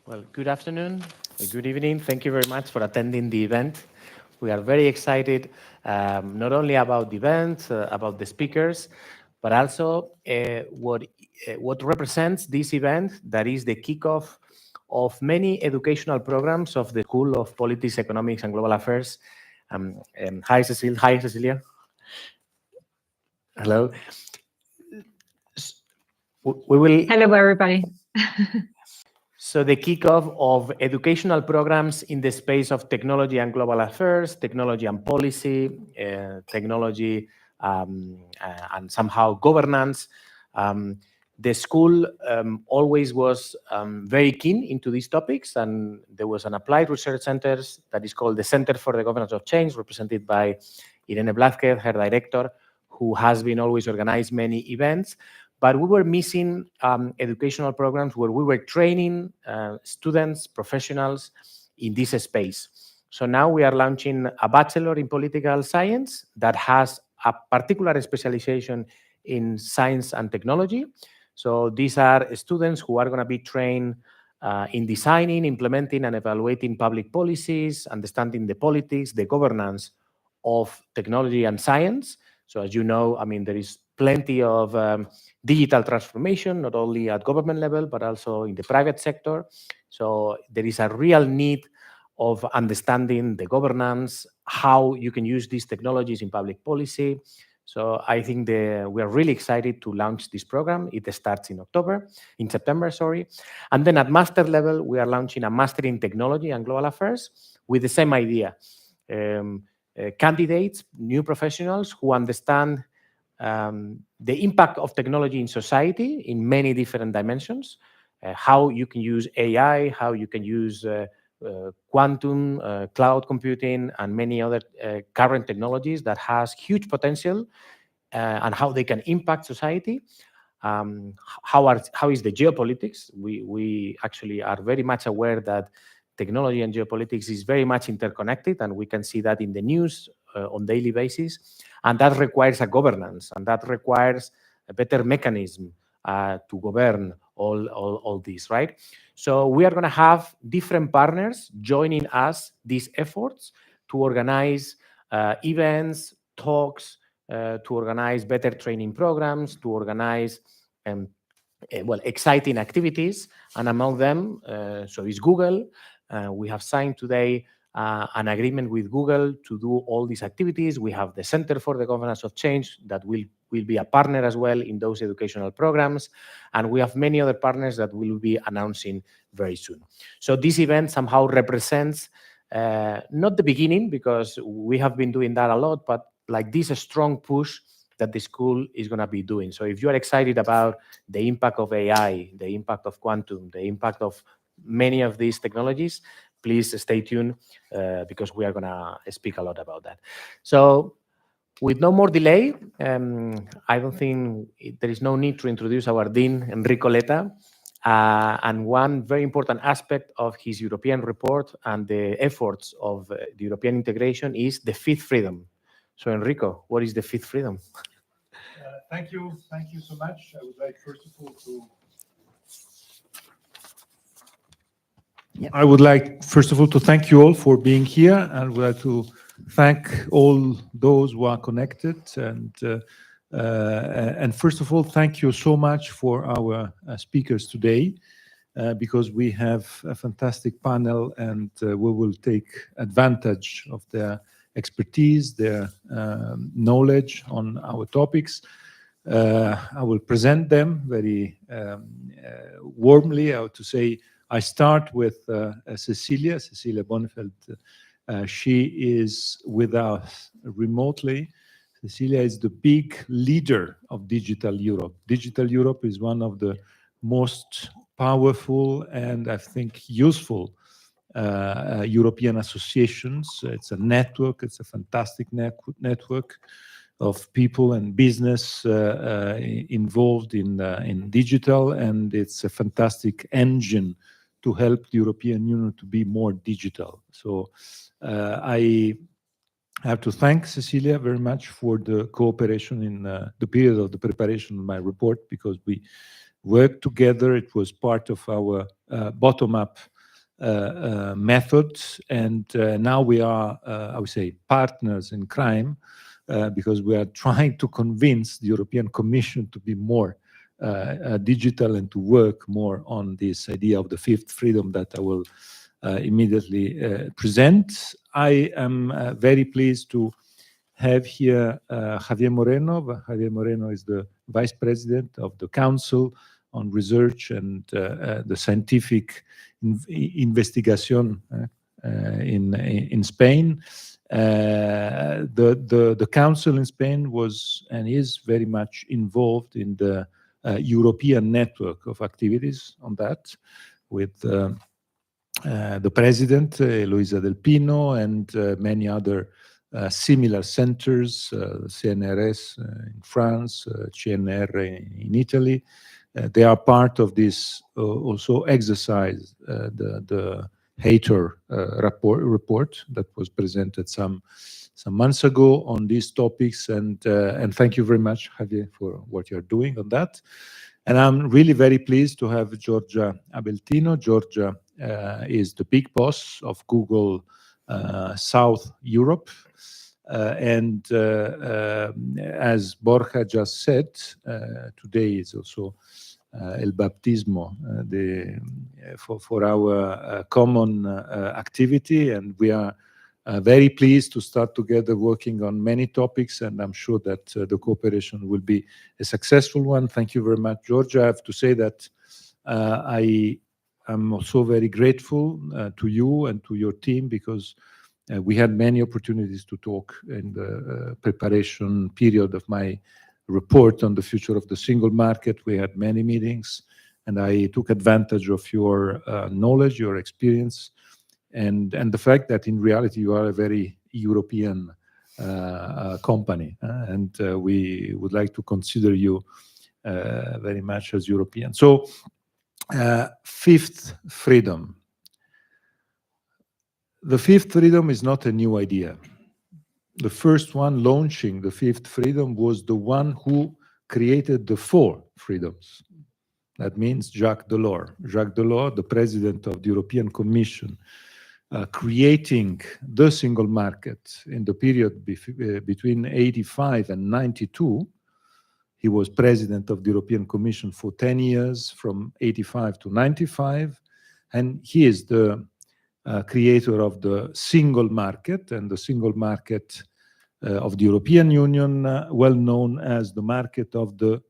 Well, good afternoon, good evening. Thank you very much for attending the event. We are very excited, not only about the event, about the speakers, but also what represents this event, that is the kickoff of many educational programs of the School of Politics, Economics, and Global Affairs. Hi, Cecile. Hi, Cecilia. Hello. We will. Hello, everybody. So the kickoff of educational programs in the space of technology and global affairs, technology and policy, technology and somehow governance. The school always was very keen into these topics, and there was an applied research center that is called the Center for the Governance of Change, represented by Irene Blázquez, her director, who has been always organized many events. But we were missing educational programs where we were training students, professionals in this space. So now we are launching a bachelor in political science that has a particular specialization in science and technology. So these are students who are going to be trained in designing, implementing, and evaluating public policies, understanding the politics, the governance of technology and science. So as you know, I mean, there is plenty of digital transformation, not only at government level, but also in the private sector. So there is a real need of understanding the governance, how you can use these technologies in public policy. So I think we are really excited to launch this program. It starts in September, sorry. And then at master level, we are launching a master in technology and global affairs with the same idea. Candidates, new professionals who understand the impact of technology in society in many different dimensions, how you can use AI, how you can use quantum, cloud computing, and many other current technologies that has huge potential, and how they can impact society. How is the geopolitics? We actually are very much aware that technology and geopolitics is very much interconnected, and we can see that in the news on daily basis. And that requires a governance, and that requires a better mechanism to govern all this, right? So we are going to have different partners joining us these efforts to organize events, talks, to organize better training programs, to organize exciting activities. And among them, so is Google. We have signed today an agreement with Google to do all these activities. We have the Center for the Governance of Change that will be a partner as well in those educational programs. And we have many other partners that we will be announcing very soon. So this event somehow represents not the beginning, because we have been doing that a lot, but like this strong push that the school is going to be doing. So if you are excited about the impact of AI, the impact of quantum, the impact of many of these technologies, please stay tuned because we are going to speak a lot about that. So with no more delay, I don't think there is no need to introduce our Dean, Enrico Letta. And one very important aspect of his European report and the efforts of the European integration is the fifth freedom. So Enrico, what is the fifth freedom? Thank you so much. I would like first of all to thank you all for being here, and would like to thank all those who are connected, and first of all, thank you so much for our speakers today, because we have a fantastic panel, and we will take advantage of their expertise, their knowledge on our topics. I will present them very warmly. I have to say, I start with Cecilia Bonnefeld. She is with us remotely. Cecilia is the big leader of Digital Europe. Digital Europe is one of the most powerful and I think useful European associations. It's a network, it's a fantastic network of people and business involved in digital, and it's a fantastic engine to help the European Union to be more digital. So I have to thank Cecilia very much for the cooperation in the period of the preparation of my report, because we worked together. It was part of our bottom-up method, and now we are, I would say, partners in crime, because we are trying to convince the European Commission to be more digital and to work more on this idea of the fifth freedom that I will immediately present. I am very pleased to have here Javier Moreno. Javier Moreno is the Vice President of the Council on Research and the Scientific Investigation in Spain. The Council in Spain was and is very much involved in the European network of activities on that, with the President, Luisa Del Pino, and many other similar centers, CNRS in France, CNR in Italy. They are part of this also exercise, the Hater report that was presented some months ago on these topics. And thank you very much, Javier, for what you're doing on that. And I'm really very pleased to have Giorgia Abeltino. Giorgia is the big boss of Google South Europe. And as Borja just said, today is also El Baptismo for our common activity. And we are very pleased to start together working on many topics, and I'm sure that the cooperation will be a successful one. Thank you very much, Georgia. I have to say that I am also very grateful to you and to your team, because we had many opportunities to talk in the preparation period of my report on the future of the single market. We had many meetings, and I took advantage of your knowledge, your experience, and the fact that in reality you are a very European company, and we would like to consider you very much as European. So, fifth freedom. The fifth freedom is not a new idea. The first one launching the fifth freedom was the one who created the four freedoms. That means Jacques Delors. Jacques Delors, the president of the European Commission, creating the single market in the period between 85 and 92. He was president of the European Commission for 10 years, from 85 to 95. And he is the creator of the single market, and the single market of the European Union, well known as the market of the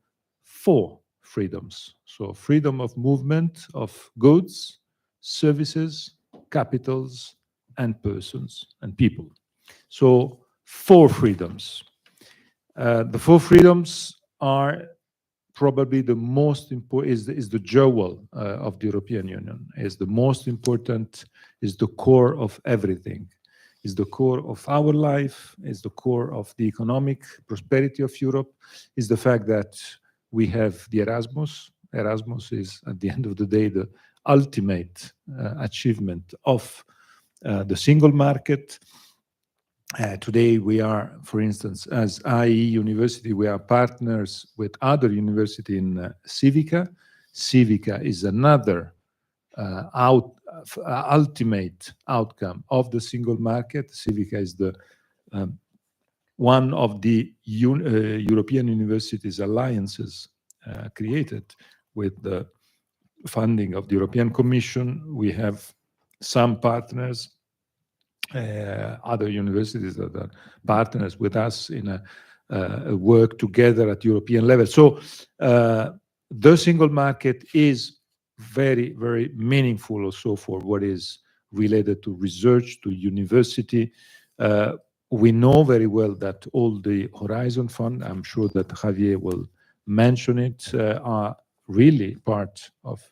four freedoms. So freedom of movement of goods, services, capitals, and persons and people. So four freedoms. The four freedoms are probably the most important, is the jewel of the European Union, is the most important, is the core of everything, is the core of our life, is the core of the economic prosperity of Europe, is the fact that we have the Erasmus. Erasmus is, at the end of the day, the ultimate achievement of the single market. Today we are, for instance, as IE University, we are partners with other universities in Civica. Civica is another ultimate outcome of the single market. Civica is the one of the European universities alliances created with the funding of the European Commission. We have some partners, other universities that are partners with us in a work together at European level. So the single market is very, very meaningful also for what is related to research, to university. We know very well that all the Horizon Fund, I'm sure that Javier will mention it, are really part of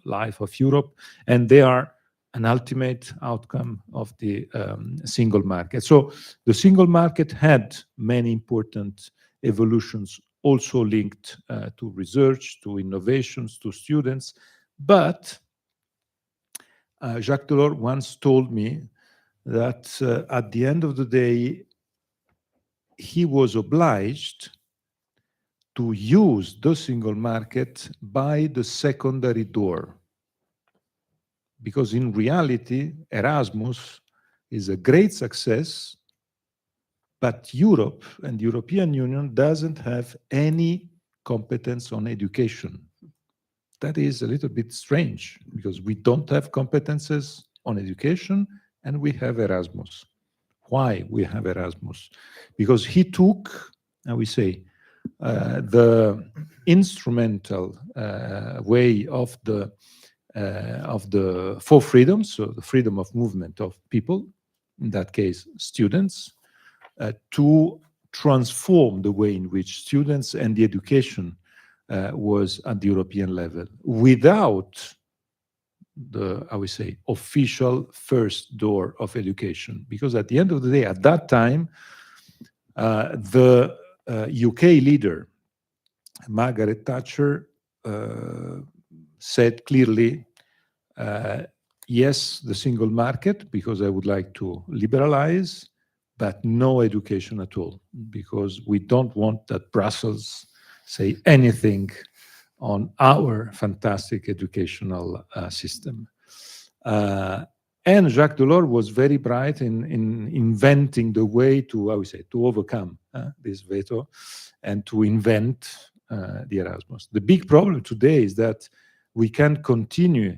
life of Europe, and they are an ultimate outcome of the single market. So the single market had many important evolutions, also linked to research, to innovations, to students. But Jacques Delors once told me that at the end of the day, he was obliged to use the single market by the secondary door. because in reality, Erasmus is a great success, but Europe and the European Union doesn't have any competence on education. That is a little bit strange because we don't have competences on education and we have Erasmus. Why we have Erasmus? Because he took, how we say, the instrumental way of the four freedoms, so the freedom of movement of people, in that case, students, to transform the way in which students and the education was at the European level without the, I would say, official first door of education. Because at the end of the day, at that time, the UK leader, Margaret Thatcher, said clearly, yes, the single market, because I would like to liberalize, but no education at all, because we don't want that Brussels say anything on our fantastic educational system. And Jacques Delors was very bright in inventing the way to, I would say, to overcome this veto and to invent the Erasmus. The big problem today is that we can't continue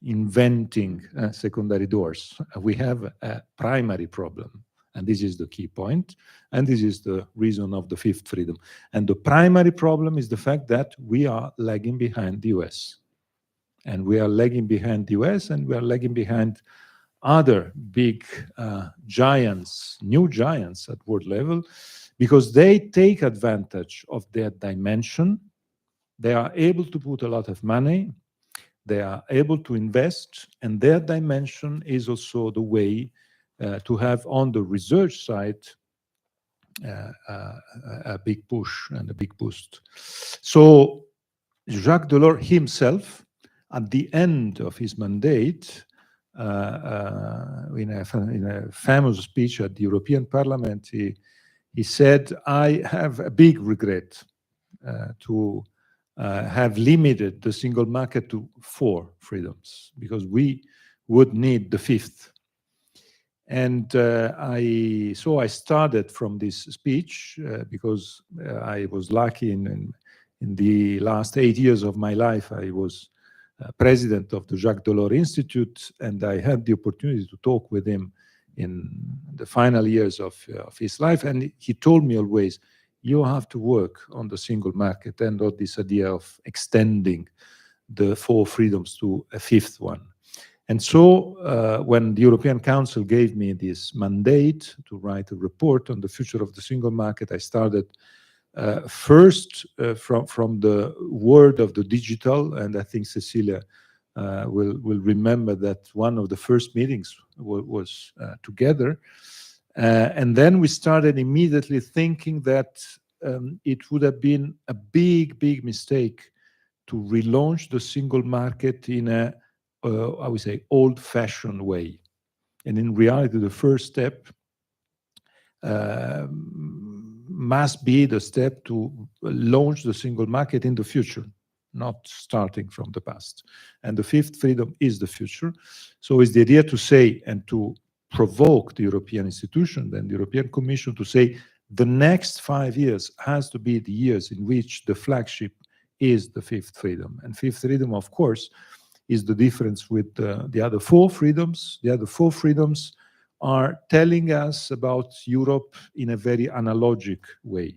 inventing secondary doors. We have a primary problem. And this is the key point. And this is the reason of the fifth freedom. And the primary problem is the fact that we are lagging behind the US. And we are lagging behind the US and we are lagging behind other big giants, new giants at world level, because they take advantage of their dimension. They are able to put a lot of money. They are able to invest. And their dimension is also the way to have on the research side a big push and a big boost. So Jacques Delors himself, at the end of his mandate, in a famous speech at the European Parliament, he said, I have a big regret to have limited the single market to 4 freedoms, because we would need the 5th. And so I started from this speech because I was lucky in the last 8 years of my life. I was president of the Jacques Delors Institute, and I had the opportunity to talk with him in the final years of his life. And he told me always, you have to work on the single market and on this idea of extending the 4 freedoms to a 5th one. And so when the European Council gave me this mandate to write a report on the future of the single market, I started first from the world of the digital, and I think Cecilia will remember that one of the first meetings was together. And then we started immediately thinking that it would have been a big mistake to relaunch the single market in a I would say, old-fashioned way. And in reality, the first step must be the step to launch the single market in the future, not starting from the past. And the 5th freedom is the future. So it's the idea to say and to provoke the European institution and the European Commission to say the next 5 years has to be the years in which the flagship is the 5th freedom. And 5th freedom, of course, is the difference with the other 4 freedoms. The other 4 freedoms are telling us about Europe in a very analogic way.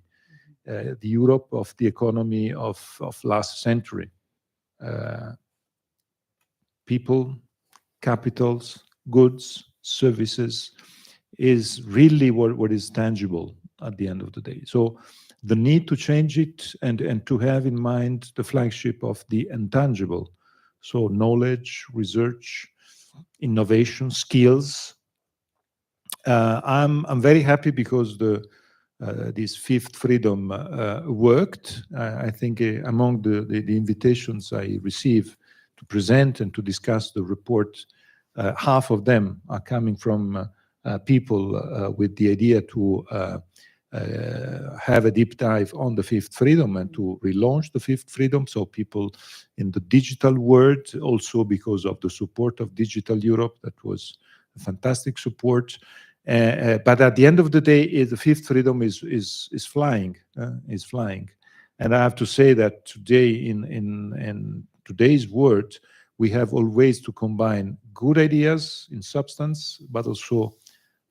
The Europe of the economy of last century. People, capitals, goods, services is really what is tangible at the end of the day. So the need to change it and to have in mind the flagship of the intangible. So knowledge, research, innovation, skills. I'm very happy because this 5th freedom worked. I think among the invitations I received to present and to discuss the report, half of them are coming from people with the idea to have a deep dive on the fifth freedom and to relaunch the fifth freedom. So people in the digital world, also because of the support of Digital Europe, that was a fantastic support. But at the end of the day, the fifth freedom is flying, And I have to say that today, in today's world, we have always to combine good ideas in substance, but also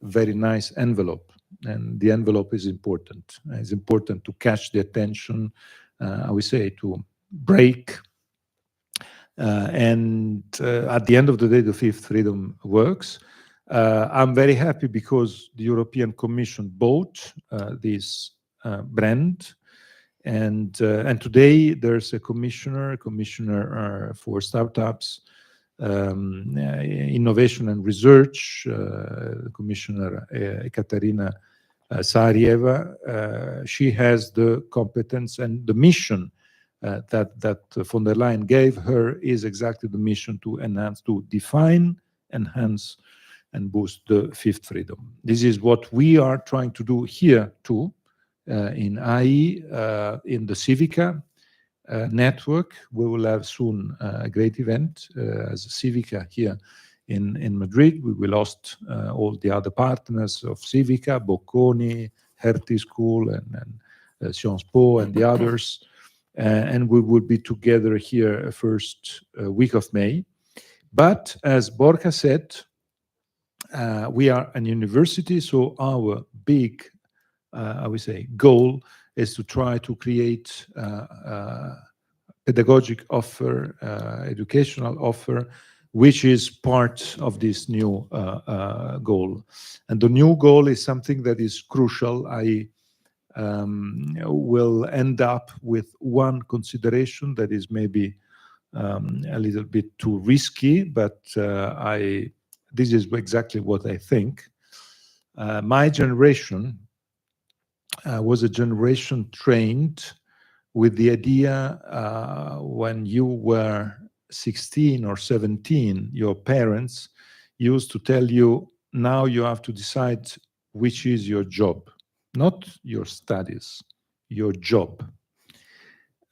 very nice envelope. And the envelope is important. It's important to catch the attention, I would say, to break. And at the end of the day, the fifth freedom works. I'm very happy because the European Commission bought this brand. And today there's a commissioner for startups, innovation and research, Commissioner Ekaterina Saarieva. She has the competence, and the mission that von der Leyen gave her is exactly the mission to enhance, to define, enhance, and boost the fifth freedom. This is what we are trying to do here too, in AI, in the Civica network. We will have soon a great event as Civica here in Madrid. We will host all the other partners of Civica, Bocconi, Hertie School, and Sciences Po, and the others. And we will be together here first week of May. But as Borja said, we are an university, so our big, I would say, goal is to try to create pedagogic offer, educational offer, which is part of this new goal. And the new goal is something that is crucial. I will end up with one consideration that is maybe a little bit too risky, but this is exactly what I think. My generation was a generation trained with the idea when you were 16 or 17, your parents used to tell you, now you have to decide which is your job, not your studies, your job.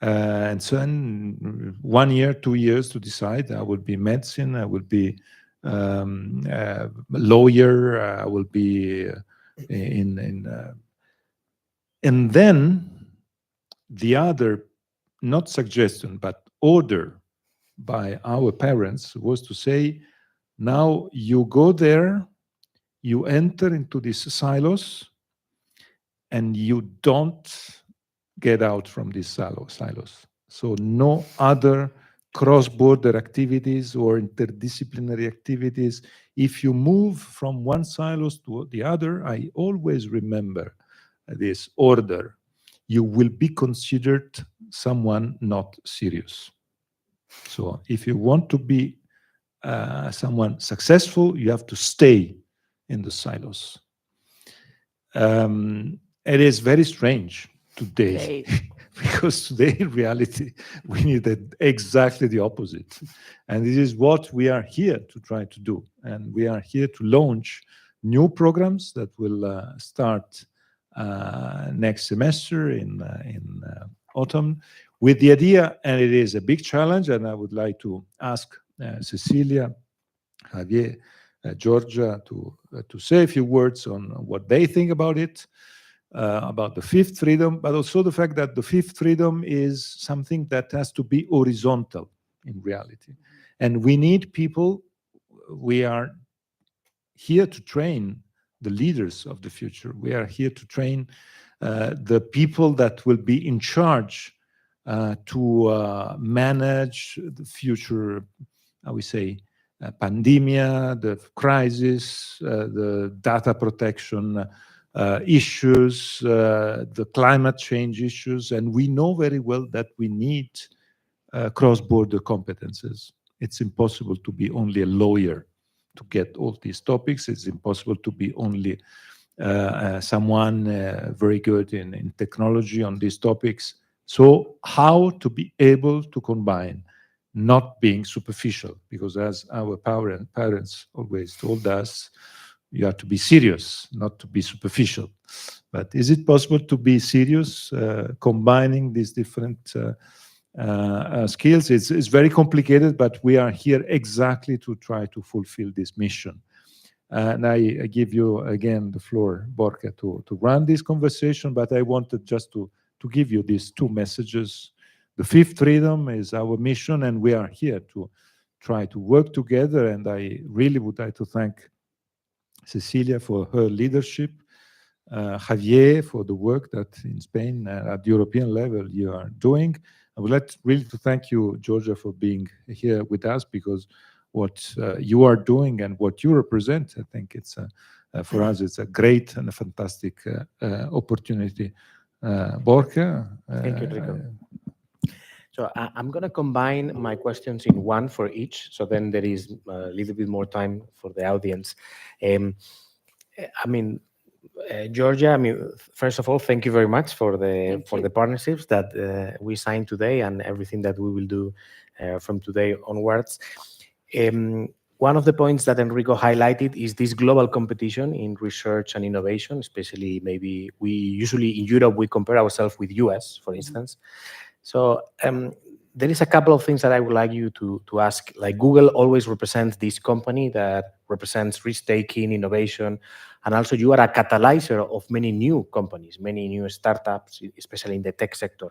And so in 1 year, 2 years to decide, I would be medicine, I would be lawyer, I will be and then the other, not suggestion, but order by our parents was to say, now you go there, you enter into these silos, and you don't get out from these silos. So no other cross-border activities or interdisciplinary activities. If you move from one silos to the other, I always remember this order. You will be considered someone not serious. So if you want to be someone successful, you have to stay in the silos. It is very strange today, because today in reality, we need exactly the opposite. And this is what we are here to try to do. And we are here to launch new programs that will start next semester in autumn, with the idea, and it is a big challenge, and I would like to ask Cecilia, Javier, Georgia to say a few words on what they think about it, about the fifth freedom, but also the fact that the fifth freedom is something that has to be horizontal in reality. And we need people. We are here to train the leaders of the future. We are here to train the people that will be in charge to manage the future, I would say, pandemia, the crisis, the data protection issues, the climate change issues. And we know very well that we need cross-border competences. It's impossible to be only a lawyer to get all these topics. It's impossible to be only someone very good in technology on these topics. So how to be able to combine, not being superficial, because as our parents always told us, you have to be serious, not to be superficial. But is it possible to be serious, combining these different skills? It's very complicated, but we are here exactly to try to fulfill this mission. And I give you again the floor, Borja, to run this conversation, but I wanted just to give you these two messages. The fifth freedom is our mission, and we are here to try to work together. And I really would like to thank Cecilia for her leadership, Javier for the work that in Spain at the European level you are doing. I would like really to thank you, Georgia, for being here with us, because what you are doing and what you represent, I think it's for us it's a great and a fantastic opportunity. Borja. Thank you, Enrico. So I'm going to combine my questions in one for each, so then there is a little bit more time for the audience. Georgia, first of all, thank you very much for the partnerships that we signed today and everything that we will do from today onwards. One of the points that Enrico highlighted is this global competition in research and innovation, especially maybe we usually in Europe, we compare ourselves with US, for instance. So there is a couple of things that I would like you to ask. Like Google always represents this company that represents risk-taking, innovation, and also you are a catalyzer of many new companies, many new startups, especially in the tech sector.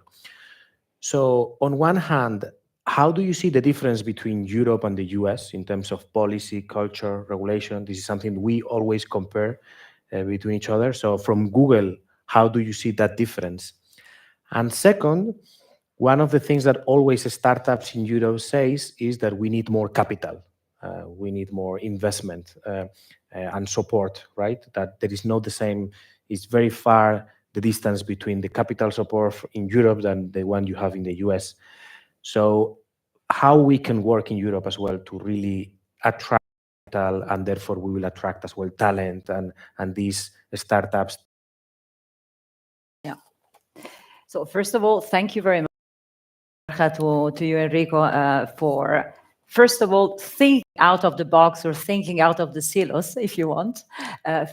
So on one hand, how do you see the difference between Europe and the US in terms of policy, culture, regulation? This is something we always compare between each other. So from Google, how do you see that difference? And second, one of the things that always startups in Europe says is that we need more capital. We need more investment and support, right? That there is not the same, it's very far the distance between the capital support in Europe than the one you have in the US. So how we can work in Europe as well to really attract capital, and therefore we will attract as well talent and these startups. Yeah. So first of all, thank you very much to you, Enrico, for first of all thinking out of the box or thinking out of the silos, if you want,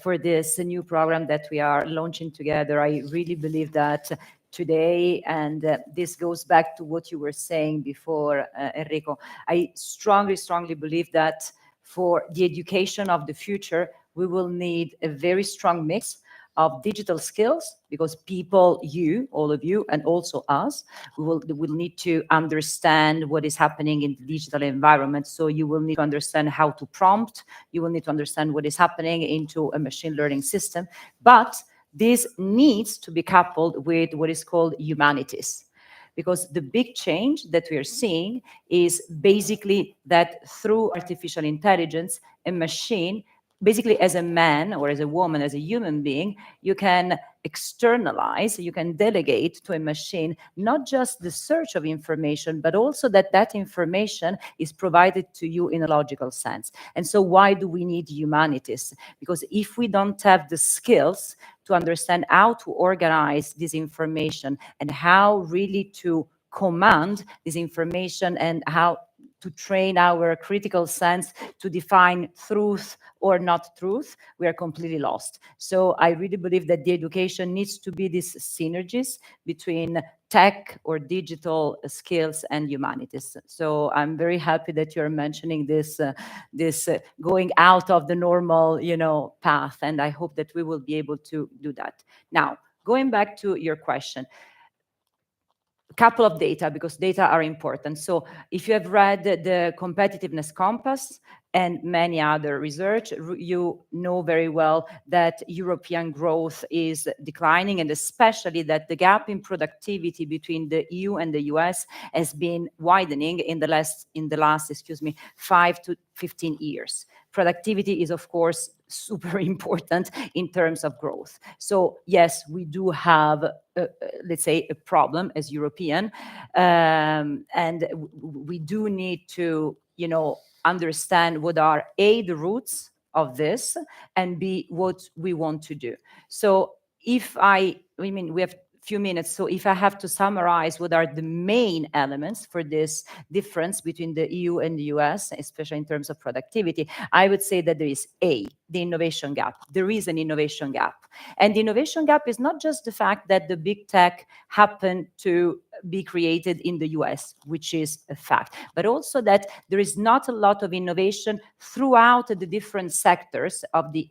for this new program that we are launching together. I really believe that today, and this goes back to what you were saying before, Enrico, I strongly believe that for the education of the future, we will need a very strong mix of digital skills, because people, you, all of you, and also us, we will need to understand what is happening in the digital environment. So you will need to understand how to prompt, you will need to understand what is happening into a machine learning system, but this needs to be coupled with what is called humanities. Because the big change that we are seeing is basically that through artificial intelligence, a machine, basically as a man or as a woman, as a human being, you can externalize, you can delegate to a machine, not just the search of information, but also that information is provided to you in a logical sense. And so why do we need humanities? Because if we don't have the skills to understand how to organize this information and how really to command this information and how to train our critical sense to define truth or not truth, we are completely lost. So I really believe that the education needs to be these synergies between tech or digital skills and humanities. So I'm very happy that you're mentioning this, going out of the normal, path, and I hope that we will be able to do that. Now, going back to your question, couple of data, because data are important. So if you have read the Competitiveness Compass and many other research, you know very well that European growth is declining, and especially that the gap in productivity between the EU and the US has been widening in the last 5 to 15 years. Productivity is, of course, super important in terms of growth. So yes, we do have, let's say, a problem as European, and we do need to, understand what are A, the roots of this, and B, what we want to do. So we have few minutes. So if I have to summarize what are the main elements for this difference between the EU and the US, especially in terms of productivity, I would say that there is the innovation gap. There is an innovation gap. And the innovation gap is not just the fact that the big tech happened to be created in the US, which is a fact, but also that there is not a lot of innovation throughout the different sectors of the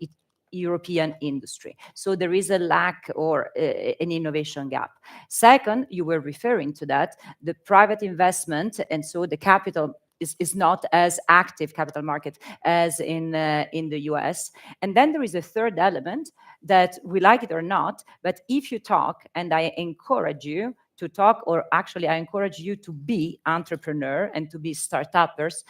European industry. So there is a lack or an innovation gap. Second, you were referring to that, the private investment, and so the capital is not as active capital market as in the US. And then there is a third element that, we like it or not, but if you talk, and I encourage you to talk, or actually I encourage you to be entrepreneur and to be startuppers,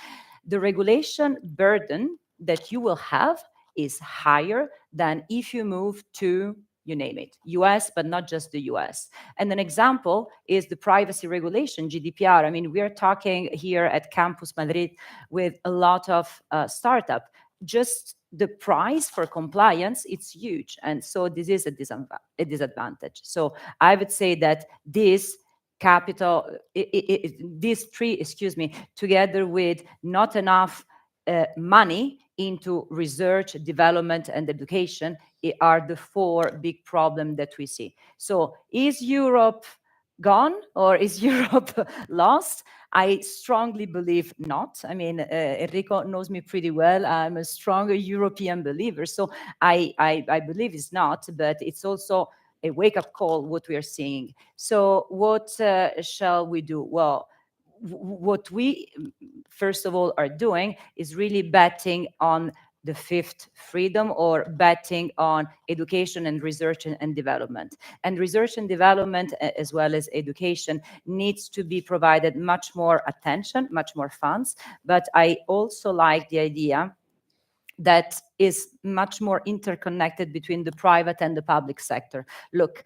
the regulation burden that you will have is higher than if you move to, you name it, US, but not just the US. And an example is the privacy regulation, GDPR. I mean, we're talking here at Campus Madrid with a lot of startup. Just the price for compliance, it's huge. And so this is a disadvantage. So I would say that these three, together with not enough money into research, development, and education are the four big problems that we see. So is Europe gone or is Europe lost? I strongly believe not. I mean, Enrico knows me pretty well. I'm a stronger European believer. So I believe it's not, but it's also a wake-up call what we are seeing. So what shall we do? Well, what we first of all are doing is really betting on the fifth freedom, or betting on education and research and development. And research and development, as well as education, needs to be provided much more attention, much more funds. But I also like the idea that is much more interconnected between the private and the public sector. Look,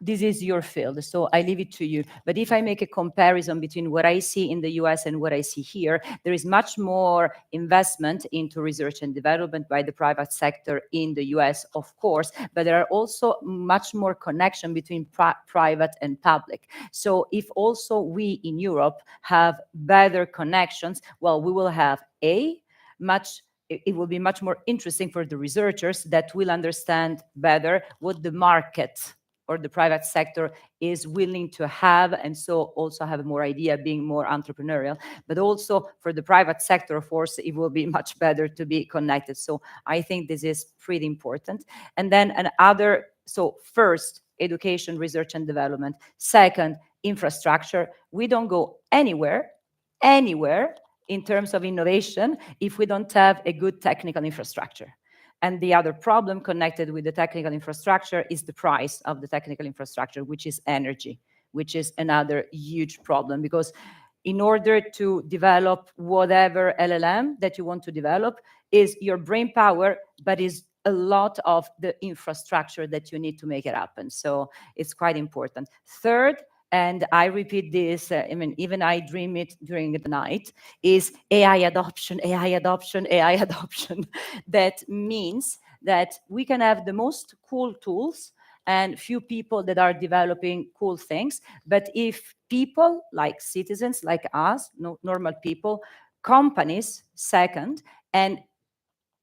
this is your field, so I leave it to you. But if I make a comparison between what I see in the US and what I see here, there is much more investment into research and development by the private sector in the US, of course, but there are also much more connection between private and public. So if also we in Europe have better connections, well, we will have it will be much more interesting for the researchers that will understand better what the market or the private sector is willing to have, and so also have more idea, being more entrepreneurial. But also for the private sector, of course, it will be much better to be connected. So I think this is pretty important. And then so first, education, research and development. Second, infrastructure. We don't go anywhere in terms of innovation if we don't have a good technical infrastructure. And the other problem connected with the technical infrastructure is the price of the technical infrastructure, which is energy, which is another huge problem. Because in order to develop whatever LLM that you want to develop, is your brain power, but is a lot of the infrastructure that you need to make it happen. So it's quite important. Third, and I repeat this, I mean, even I dream it during the night, is AI adoption, AI adoption, AI adoption. That means that we can have the most cool tools and few people that are developing cool things. But if people, like citizens, like us, normal people, companies, second, and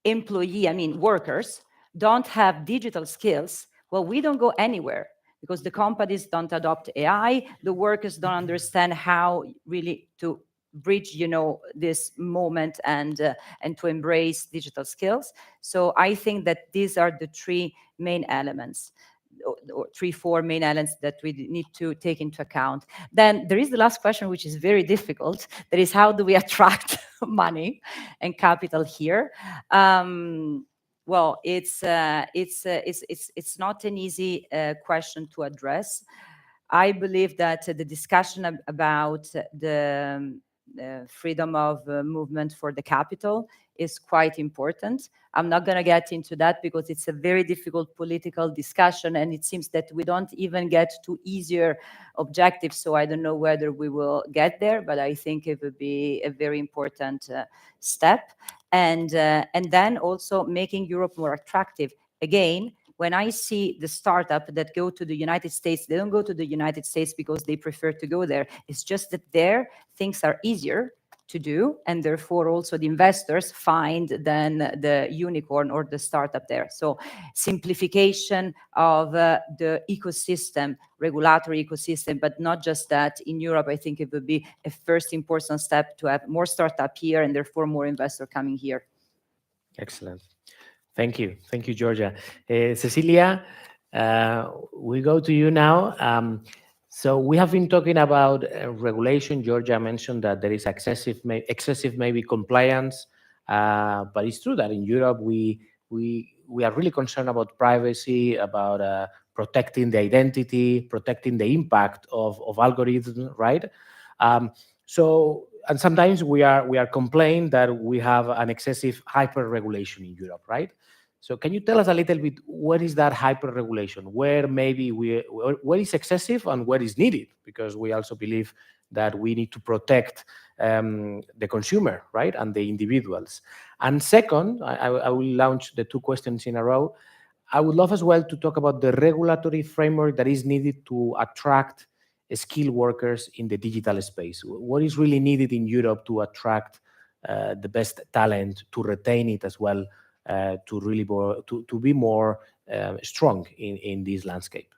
workers, don't have digital skills, well, we don't go anywhere. Because the companies don't adopt AI, the workers don't understand how really to bridge, this moment and to embrace digital skills. So I think that these are the three main elements, or four main elements that we need to take into account. Then there is the last question, which is very difficult. That is, how do we attract money and capital here? Well, it's not an easy question to address. I believe that the discussion about the freedom of movement for the capital is quite important. I'm not going to get into that because it's a very difficult political discussion, and it seems that we don't even get to easier objectives. So I don't know whether we will get there, but I think it would be a very important step. And then also making Europe more attractive. Again, when I see the startup that go to the United States, they don't go to the United States because they prefer to go there. It's just that there things are easier to do, and therefore also the investors find then the unicorn or the startup there. So simplification of the ecosystem, regulatory ecosystem, but not just that. In Europe, I think it would be a first important step to have more startup here and therefore more investor coming here. Excellent. Thank you. Thank you, Georgia. Cecilia, we go to you now. So we have been talking about regulation. Georgia mentioned that there is excessive maybe compliance, but it's true that in Europe we are really concerned about privacy, about protecting the identity, protecting the impact of algorithms, right? So and sometimes we are complaining that we have an excessive hyper regulation in Europe, right? So can you tell us a little bit what is that hyper regulation? Where maybe where is excessive and where is needed? Because we also believe that we need to protect the consumer, right, and the individuals. And second, I will launch the two questions in a row. I would love as well to talk about the regulatory framework that is needed to attract skilled workers in the digital space. What is really needed in Europe to attract the best talent, to retain it as well, to really to be more strong in this landscape?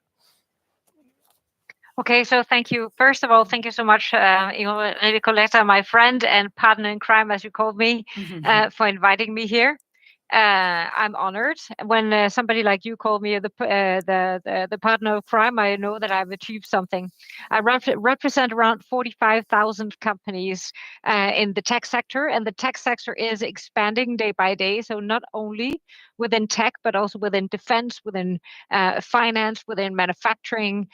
Okay, so thank you. First of all, thank you so much, Nicoletta, my friend and partner in crime, as you called me, for inviting me here. I'm honored when somebody like you called me the partner of crime. I know that I've achieved something. I represent around 45,000 companies in the tech sector, and the tech sector is expanding day by day. So not only within tech, but also within defense, within finance, within manufacturing,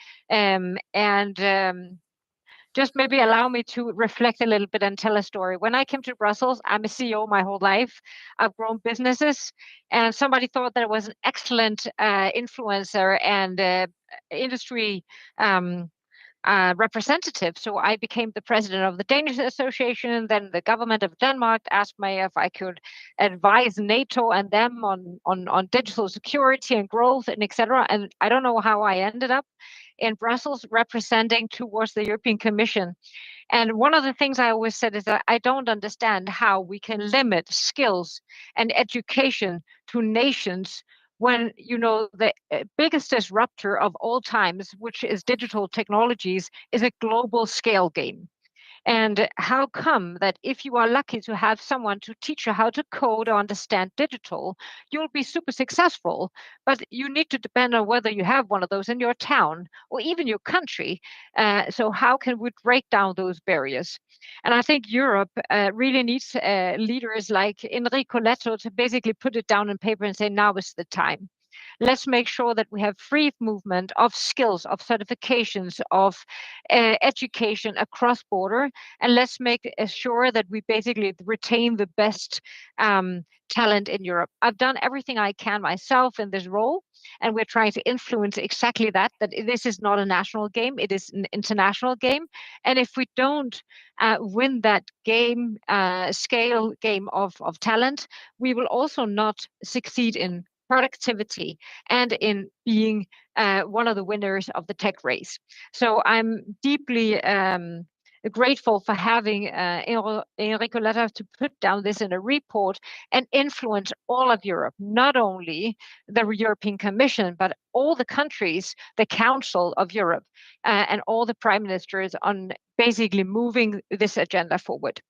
just maybe allow me to reflect a little bit and tell a story. When I came to Brussels, I'm a CEO my whole life. I've grown businesses, and somebody thought that I was an excellent influencer and industry representative. So I became the president of the Danish Association, and then the government of Denmark asked me if I could advise NATO and them on digital security and growth and etc. And I don't know how I ended up in Brussels representing towards the European Commission. And one of the things I always said is that I don't understand how we can limit skills and education to nations when, you know, the biggest disruptor of all times, which is digital technologies, is a global scale game. And how come that if you are lucky to have someone to teach you how to code or understand digital, you'll be super successful, but you need to depend on whether you have one of those in your town or even your country. So how can we break down those barriers? And I think Europe really needs leaders like Enrico Letta to basically put it down on paper and say, now is the time. Let's make sure that we have free movement of skills, of certifications, of education across border, and let's make sure that we basically retain the best talent in Europe. I've done everything I can myself in this role, and we're trying to influence exactly that this is not a national game, it is an international game. And if we don't win that game, scale game of talent, we will also not succeed in productivity and in being one of the winners of the tech race. So I'm deeply grateful for having Enrico Letta to put down this in a report and influence all of Europe, not only the European Commission, but all the countries, the Council of Europe, and all the prime ministers on basically moving this agenda forward.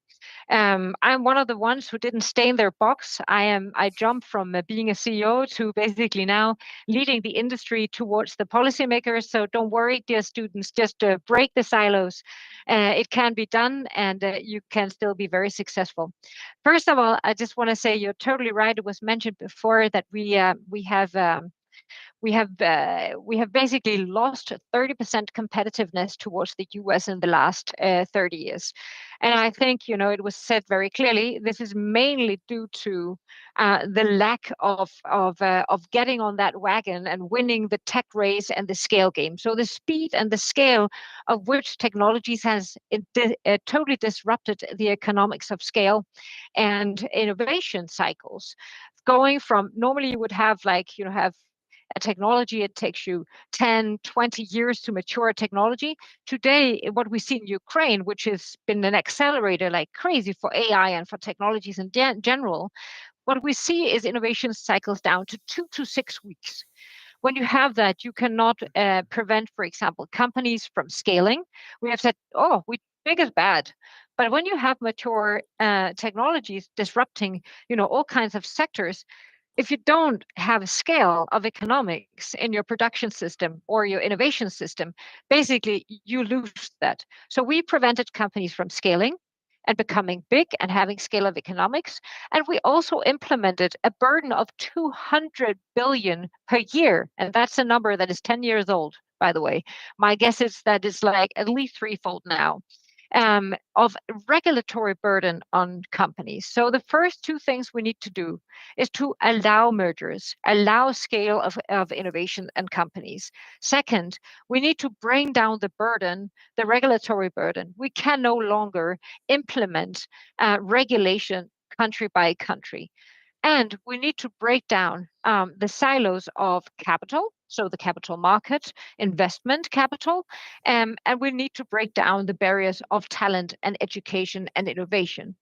I'm one of the ones who didn't stay in their box. I jumped from being a CEO to basically now leading the industry towards the policymakers. So don't worry, dear students, just break the silos. It can be done, and you can still be very successful. First of all, I just want to say you're totally right. It was mentioned before that we have basically lost 30% competitiveness towards the US in the last 30 years. And I think, you know, it was said very clearly, this is mainly due to the lack of getting on that wagon and winning the tech race and the scale game. So the speed and the scale of which technologies has totally disrupted the economics of scale and innovation cycles. Going from, normally you would have like, you know, have a technology, it takes you 10, 20 years to mature a technology. Today, what we see in Ukraine, which has been an accelerator like crazy for AI and for technologies in general, what we see is innovation cycles down to 2 to 6 weeks. When you have that, you cannot prevent, for example, companies from scaling. We have said, oh, big is bad. But when you have mature technologies disrupting, all kinds of sectors, if you don't have a scale of economics in your production system or your innovation system, basically you lose that. So we prevented companies from scaling and becoming big and having scale of economics. And we also implemented a burden of 200 billion per year. And that's a number that is 10 years old, by the way. My guess is that it's like at least threefold now. Of regulatory burden on companies. So the first two things we need to do is to allow mergers, allow scale of innovation and companies. Second, we need to bring down the burden, the regulatory burden. We can no longer implement regulation country by country. And we need to break down the silos of capital, so the capital market, investment capital, and we need to break down the barriers of talent and education and innovation.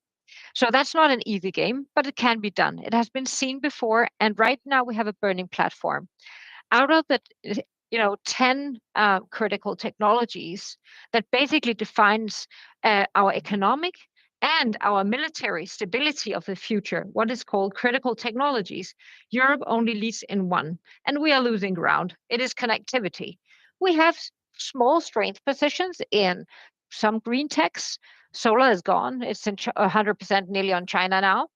So that's not an easy game, but it can be done. It has been seen before, and right now we have a burning platform. Out of the 10 critical technologies that basically defines our economic and our military stability of the future, what is called critical technologies, Europe only leads in one, and we are losing ground. It is connectivity. We have small strength positions in some green techs. Solar is gone. It's in 100% nearly on China now.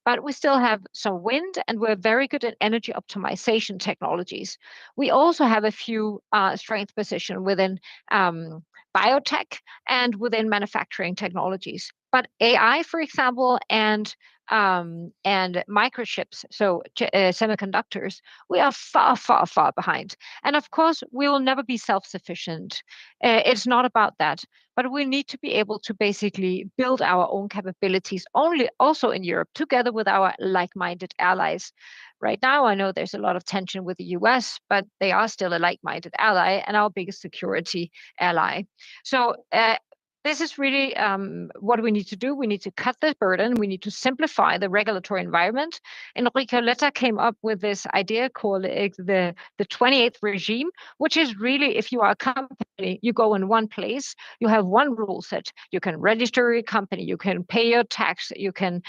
But we still have some wind, and we're very good at energy optimization technologies. We also have a few strength position within biotech and within manufacturing technologies. But AI, for example, and microchips, so semiconductors, we are far, far, far behind. And of course, we will never be self-sufficient. It's not about that. But we need to be able to basically build our own capabilities only also in Europe, together with our like-minded allies. Right now, I know there's a lot of tension with the US, but they are still a like-minded ally and our biggest security ally. So this is really what we need to do. We need to cut the burden. We need to simplify the regulatory environment. Enrico Letta came up with this idea called the 28th regime, which is really, if you are a company, you go in one place, you have one rule set. You can register your company, you can pay your tax, you can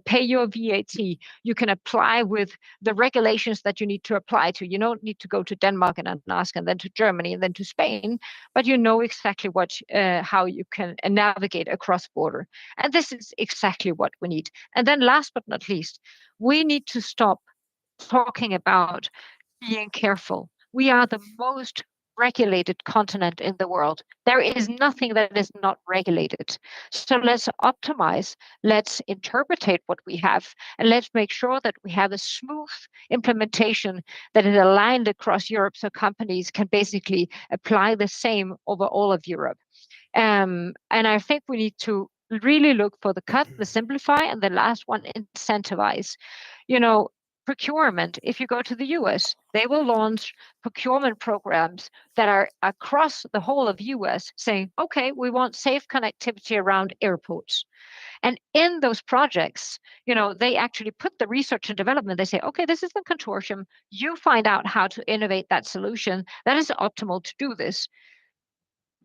pay your VAT, you can apply with the regulations that you need to apply to. You don't need to go to Denmark and ask, and then to Germany, and then to Spain, but you know exactly how you can navigate across border. And this is exactly what we need. And then last but not least, we need to stop talking about being careful. We are the most regulated continent in the world. There is nothing that is not regulated. So let's optimize, let's interpret what we have, and let's make sure that we have a smooth implementation that is aligned across Europe so companies can basically apply the same over all of Europe. And I think we need to really look for the cut, the simplify, and the last one, incentivize. Procurement. If you go to the US, they will launch procurement programs that are across the whole of US saying, okay, we want safe connectivity around airports. And in those projects, they actually put the research and development. They say, okay, this is the consortium. You find out how to innovate that solution. That is optimal to do this.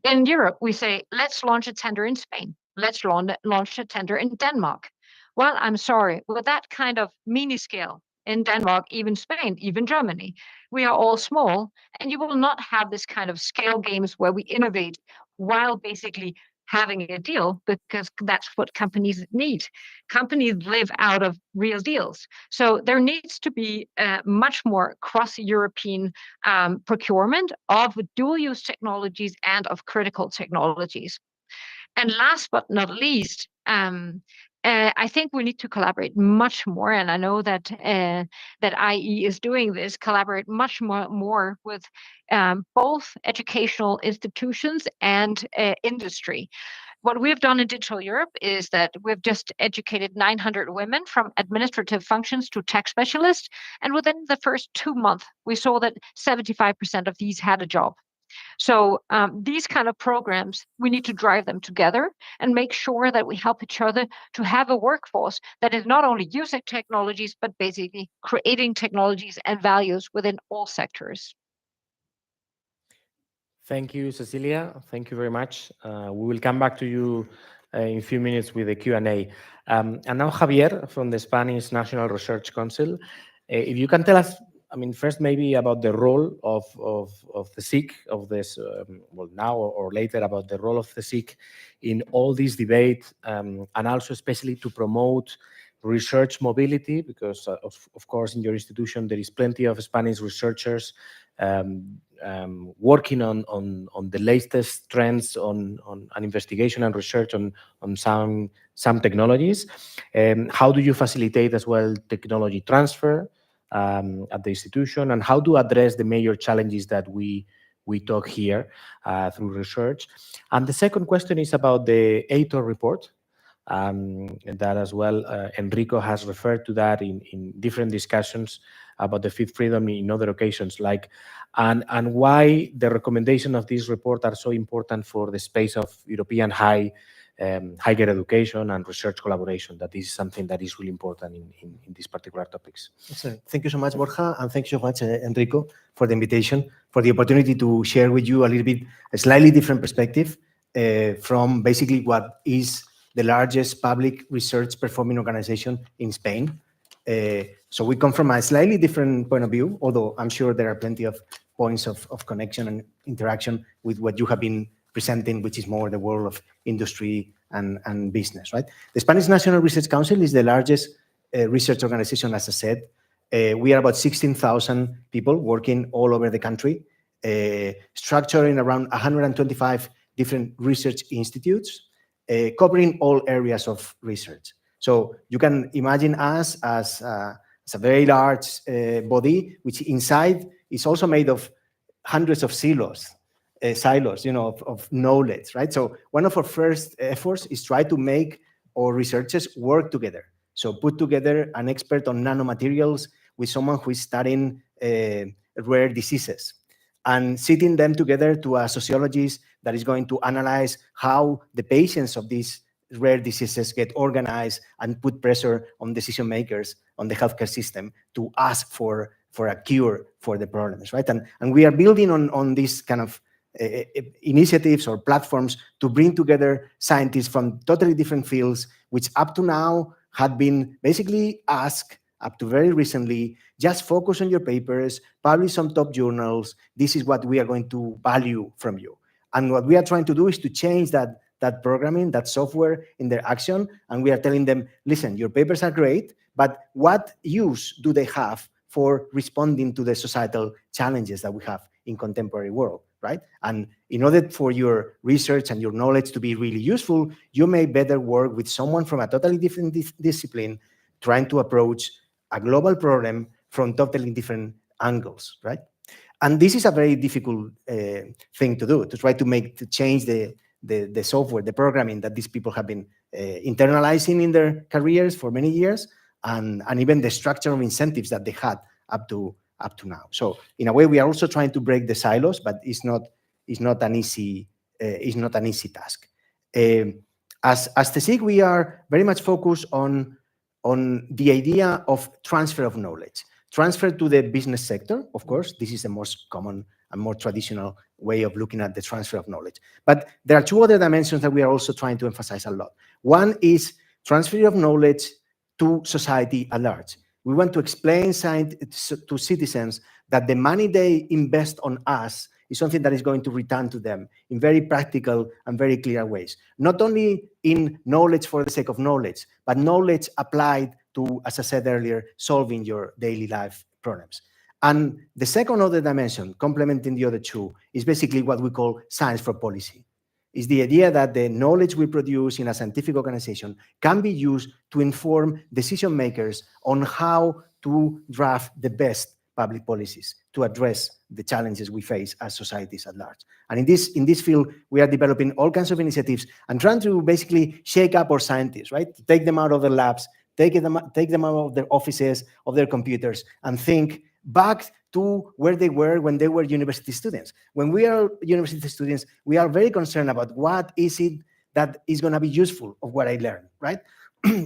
In Europe, we say, let's launch a tender in Spain. Let's launch a tender in Denmark. Well, I'm sorry, with that kind of mini scale in Denmark, even Spain, even Germany, we are all small, and you will not have this kind of scale games where we innovate while basically having a deal, because that's what companies need. Companies live out of real deals. So there needs to be much more cross-European procurement of dual-use technologies and of critical technologies. And last but not least, I think we need to collaborate much more, and I know that IE is doing this. Collaborate much more with both educational institutions and industry. What we've done in Digital Europe is that we've just educated 900 women from administrative functions to tech specialists, and within the first 2 months, we saw that 75% of these had a job. So these kind of programs, we need to drive them together and make sure that we help each other to have a workforce that is not only using technologies, but basically creating technologies and values within all sectors. Thank you, Cecilia. Thank you very much. We will come back to you in a few minutes with the Q&A. And now Javier from the Spanish National Research Council. If you can tell us, I mean, first maybe about the role of the SIC, of this, well, now or later, about the role of the SIC in all this debate, and also especially to promote research mobility, because of course in your institution there is plenty of Spanish researchers working on the latest trends on investigation and research on some technologies. How do you facilitate as well technology transfer at the institution, and how to address the major challenges that we talk here through research? And the second question is about the ATOR report. That as well, Enrico has referred to that in different discussions about the fifth freedom in other occasions, like, and why the recommendation of this report are so important for the space of European higher education and research collaboration. That is something that is really important in these particular topics. So, thank you so much, Borja, and thank you so much, Enrico, for the invitation, for the opportunity to share with you a little bit a slightly different perspective from basically what is the largest public research performing organization in Spain. So we come from a slightly different point of view, although I'm sure there are plenty of points of connection and interaction with what you have been presenting, which is more the world of industry and business, right? The Spanish National Research Council is the largest research organization, as I said. We are about 16,000 people working all over the country, structured in around 125 different research institutes, covering all areas of research. So you can imagine us as a very large body, which inside is also made of hundreds of silos, of knowledge, right? So one of our first efforts is try to make our researchers work together. So put together an expert on nanomaterials with someone who is studying rare diseases, and sitting them together to a sociologist that is going to analyze how the patients of these rare diseases get organized and put pressure on decision makers on the healthcare system to ask for a cure for the problems, right? And we are building on these kind of initiatives or platforms to bring together scientists from totally different fields, which up to now had been basically asked, up to very recently, just focus on your papers, publish some top journals. This is what we are going to value from you. And what we are trying to do is to change that programming, that software in their action. And we are telling them, listen, your papers are great, but what use do they have for responding to the societal challenges that we have in contemporary world, right? And in order for your research and your knowledge to be really useful, you may better work with someone from a totally different discipline, trying to approach a global problem from totally different angles, right? And this is a very difficult thing to do, to try to change the software, the programming that these people have been internalizing in their careers for many years, and even the structure of incentives that they had up to now. So in a way, we are also trying to break the silos, but it's not an easy task. As the SIG, we are very much focused on the idea of transfer of knowledge. Transfer to the business sector, of course. This is the most common and more traditional way of looking at the transfer of knowledge. But there are two other dimensions that we are also trying to emphasize a lot. One is transfer of knowledge to society at large. We want to explain to citizens that the money they invest on us is something that is going to return to them in very practical and very clear ways. Not only in knowledge for the sake of knowledge, but knowledge applied to, as I said earlier, solving your daily life problems. And the second other dimension, complementing the other two, is basically what we call science for policy. is the idea that the knowledge we produce in a scientific organization can be used to inform decision makers on how to draft the best public policies to address the challenges we face as societies at large. And in this field, we are developing all kinds of initiatives and trying to basically shake up our scientists, right? To take them out of their labs, take them out of their offices, of their computers, and think back to where they were when they were university students. When we are university students, we are very concerned about what is it that is going to be useful of what I learned, right?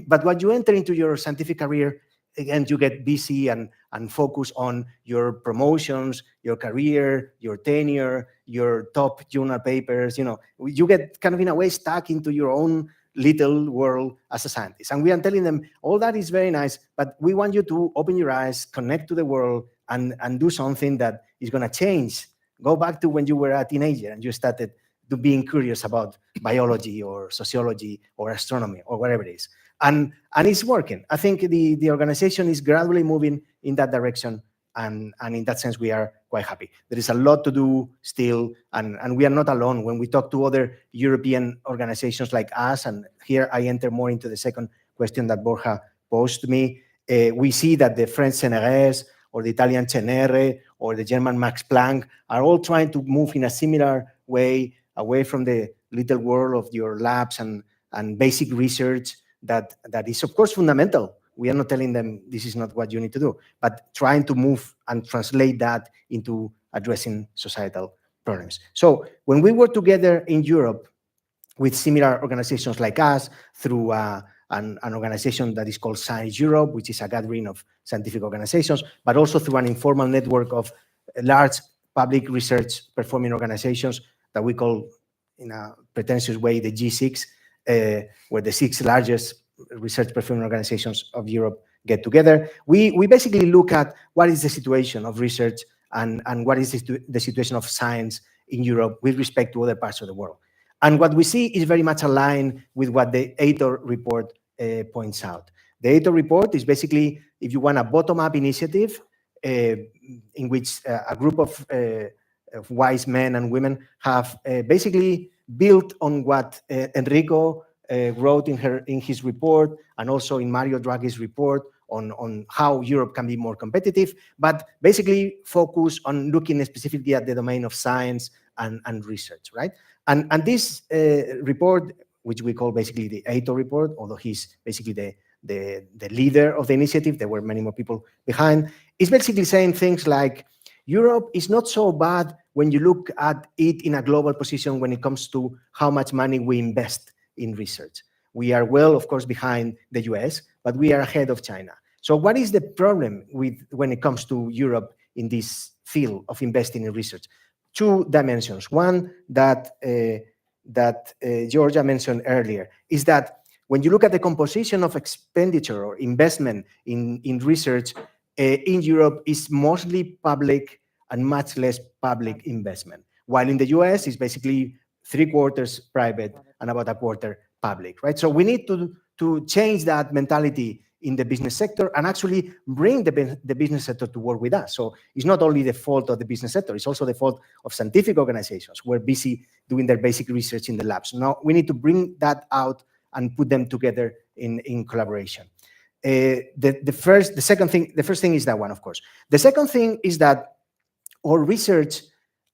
But when you enter into your scientific career, again, you get busy and focus on your promotions, your career, your tenure, your top journal papers. You get kind of in a way stuck into your own little world as a scientist. And we are telling them, all that is very nice, but we want you to open your eyes, connect to the world, and do something that is going to change. Go back to when you were a teenager and you started to being curious about biology or sociology or astronomy or whatever it is. And it's working. I think the organization is gradually moving in that direction. And in that sense, we are quite happy. There is a lot to do still, and we are not alone. When we talk to other European organizations like us, and here I enter more into the second question that Borja posed to me, we see that the French CNRS or the Italian CNR or the German Max Planck are all trying to move in a similar way away from the little world of your labs and basic research that is, of course, fundamental. We are not telling them this is not what you need to do, but trying to move and translate that into addressing societal problems. So when we work together in Europe with similar organizations like us through an organization that is called Science Europe, which is a gathering of scientific organizations, but also through an informal network of large public research performing organizations that we call, in a pretentious way, the G6, where the 6 largest research performing organizations of Europe get together. We basically look at what is the situation of research and what is the situation of science in Europe with respect to other parts of the world. And what we see is very much aligned with what the Aitor report points out. The Aitor report is basically, if you want, a bottom-up initiative in which a group of wise men and women have basically built on what Enrico wrote in his report, and also in Mario Draghi's report on how Europe can be more competitive, but basically focus on looking specifically at the domain of science and research, right? And this report, which we call basically the Aitor report, although he's basically the leader of the initiative, there were many more people behind, is basically saying things like, Europe is not so bad when you look at it in a global position when it comes to how much money we invest in research. We are well, of course, behind the US, but we are ahead of China. So what is the problem when it comes to Europe in this field of investing in research? 2 dimensions. One that Georgia mentioned earlier is that when you look at the composition of expenditure or investment in research in Europe, is mostly public and much less public investment, while in the US is basically 3/4 private and about 1/4 public, right? So we need to change that mentality in the business sector and actually bring the business sector to work with us. So it's not only the fault of the business sector, it's also the fault of scientific organizations who are busy doing their basic research in the labs. Now we need to bring that out and put them together in collaboration. The first thing is that one, of course. The second thing is that our research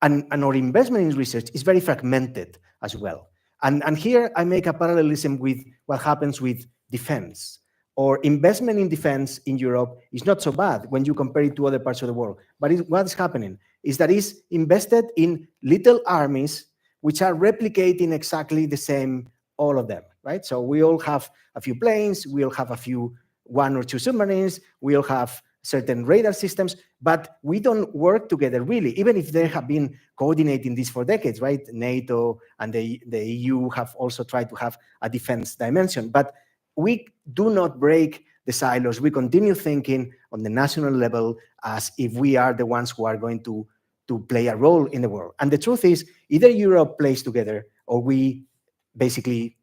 and our investment in research is very fragmented as well. And here I make a parallelism with what happens with defense. Or investment in defense in Europe is not so bad when you compare it to other parts of the world. But what's happening is that it's invested in little armies which are replicating exactly the same, all of them, right? So we all have a few planes, we all have 1 or 2 submarines, we all have certain radar systems, but we don't work together really, even if they have been coordinating this for decades, right? NATO and the EU have also tried to have a defense dimension, but we do not break the silos. We continue thinking on the national level as if we are the ones who are going to play a role in the world. And the truth is, either Europe plays together or we basically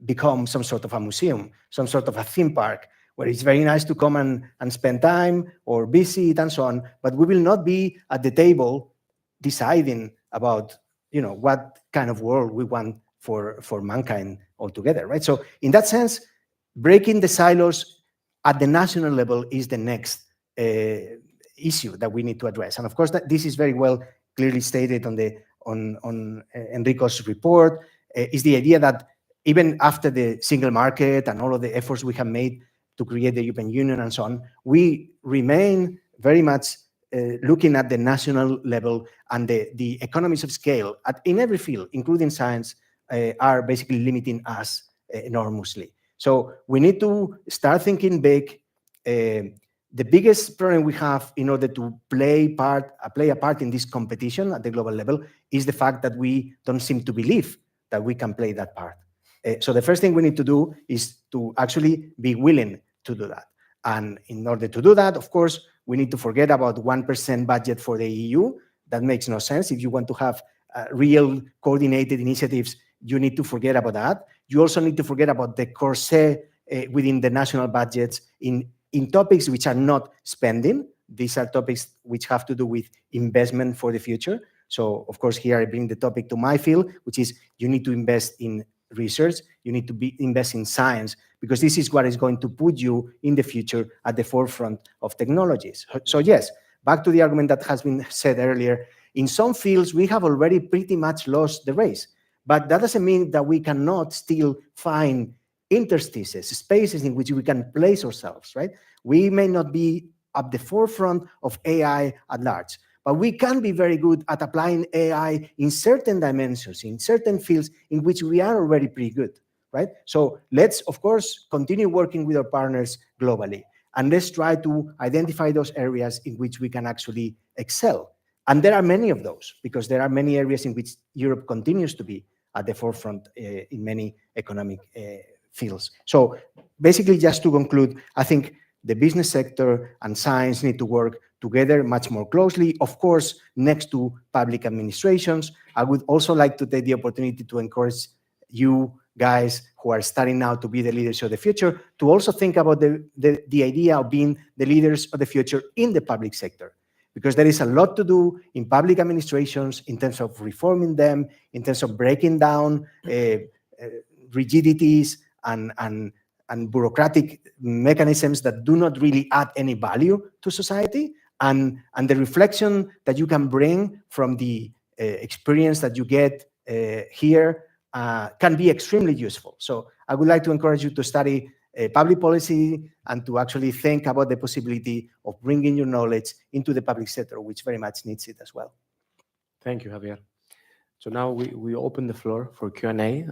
become some sort of a museum, some sort of a theme park, where it's very nice to come and spend time or visit and so on, but we will not be at the table deciding about, what kind of world we want for mankind altogether, right? So in that sense, breaking the silos at the national level is the next issue that we need to address. And of course, this is very well clearly stated on Enrico's report, is the idea that even after the single market and all of the efforts we have made to create the European Union and so on, we remain very much looking at the national level, and the economies of scale in every field, including science, are basically limiting us enormously. So we need to start thinking big. The biggest problem we have in order to play a part in this competition at the global level is the fact that we don't seem to believe that we can play that part. So the first thing we need to do is to actually be willing to do that. And in order to do that, of course, we need to forget about 1% budget for the EU. That makes no sense. If you want to have real coordinated initiatives, you need to forget about that. You also need to forget about the corset within the national budgets in topics which are not spending. These are topics which have to do with investment for the future. So, of course, here I bring the topic to my field, which is you need to invest in research, you need to invest in science, because this is what is going to put you in the future at the forefront of technologies. So yes, back to the argument that has been said earlier, in some fields we have already pretty much lost the race, but that doesn't mean that we cannot still find interstices, spaces in which we can place ourselves, right? We may not be at the forefront of AI at large, but we can be very good at applying AI in certain dimensions, in certain fields in which we are already pretty good, right? So let's, of course, continue working with our partners globally, and let's try to identify those areas in which we can actually excel. And there are many of those, because there are many areas in which Europe continues to be at the forefront in many economic fields. So basically, just to conclude, I think the business sector and science need to work together much more closely, of course, next to public administrations. I would also like to take the opportunity to encourage you guys who are starting now to be the leaders of the future to also think about the idea of being the leaders of the future in the public sector, because there is a lot to do in public administrations in terms of reforming them, in terms of breaking down rigidities and bureaucratic mechanisms that do not really add any value to society, and the reflection that you can bring from the experience that you get here can be extremely useful. So I would like to encourage you to study public policy and to actually think about the possibility of bringing your knowledge into the public sector, which very much needs it as well. Thank you, Javier. So now we open the floor for Q&A.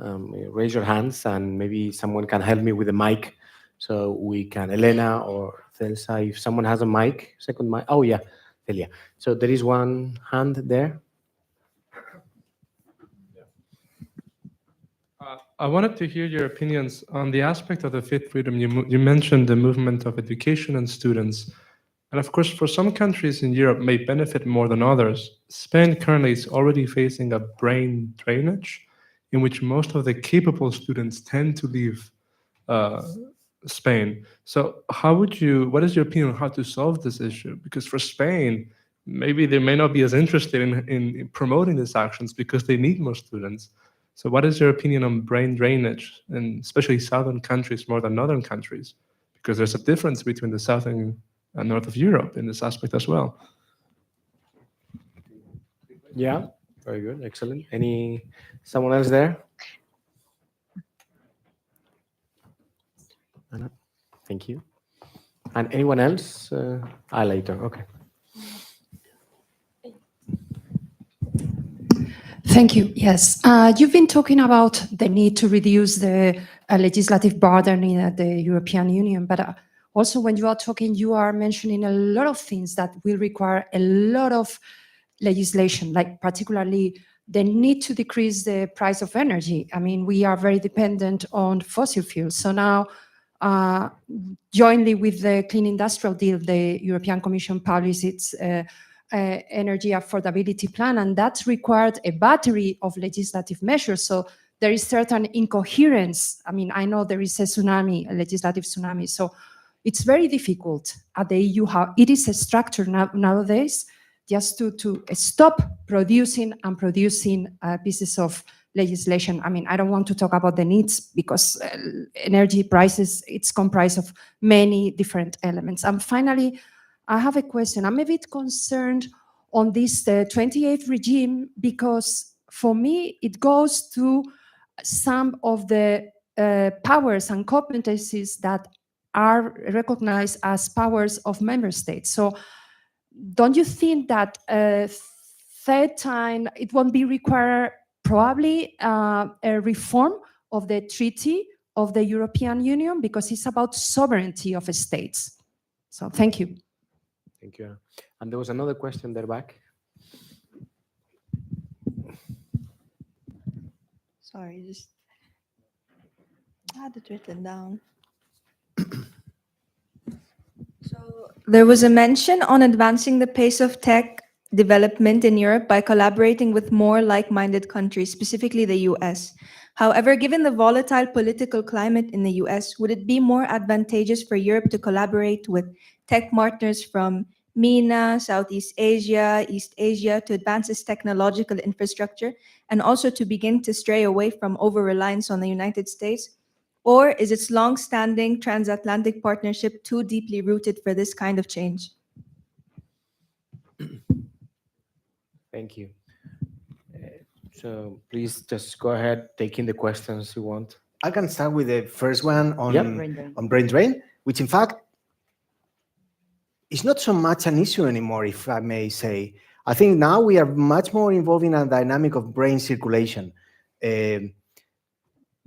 Raise your hands, and maybe someone can help me with the mic, so we can, Elena or Celsa, if someone has a mic, second mic. Oh yeah, Celia. So there is one hand there. I wanted to hear your opinions on the aspect of the fifth freedom. You mentioned the movement of education and students. And of course, for some countries in Europe may benefit more than others. Spain currently is already facing a brain drainage in which most of the capable students tend to leave Spain. So what is your opinion on how to solve this issue? Because for Spain, maybe they may not be as interested in promoting these actions because they need more students. So what is your opinion on brain drainage, and especially southern countries more than northern countries? Because there's a difference between the south and north of Europe in this aspect as well. Yeah, very good, excellent. Someone else there? Anna? Thank you. And anyone else? Later, okay. Thank you. Yes, you've been talking about the need to reduce the legislative burden in the European Union, but also when you are talking, you are mentioning a lot of things that will require a lot of legislation, like particularly the need to decrease the price of energy. I mean, we are very dependent on fossil fuels. So now, jointly with the Clean Industrial Deal, the European Commission published its energy affordability plan, and that required a battery of legislative measures. So there is certain incoherence. I mean, I know there is a legislative tsunami. So it's very difficult at the EU how it is a structure nowadays just to stop producing pieces of legislation. I mean, I don't want to talk about the needs because energy prices, it's comprised of many different elements. And finally, I have a question. I'm a bit concerned on this 28th regime because for me, it goes to some of the powers and competencies that are recognized as powers of member states. So don't you think that third time it won't be required probably a reform of the treaty of the European Union because it's about sovereignty of states? So thank you. Thank you. And there was another question there back. Sorry, just I had it written down. So there was a mention on advancing the pace of tech development in Europe by collaborating with more like-minded countries, specifically the US. However, given the volatile political climate in the US, would it be more advantageous for Europe to collaborate with tech partners from MENA, Southeast Asia, East Asia to advance its technological infrastructure and also to begin to stray away from over-reliance on the United States? Or is its long-standing transatlantic partnership too deeply rooted for this kind of change? Thank you. So please just go ahead, taking the questions you want. I can start with the first one on, Yep. on brain drain, which in fact is not so much an issue anymore, if I may say. I think now we are much more involved in a dynamic of brain circulation.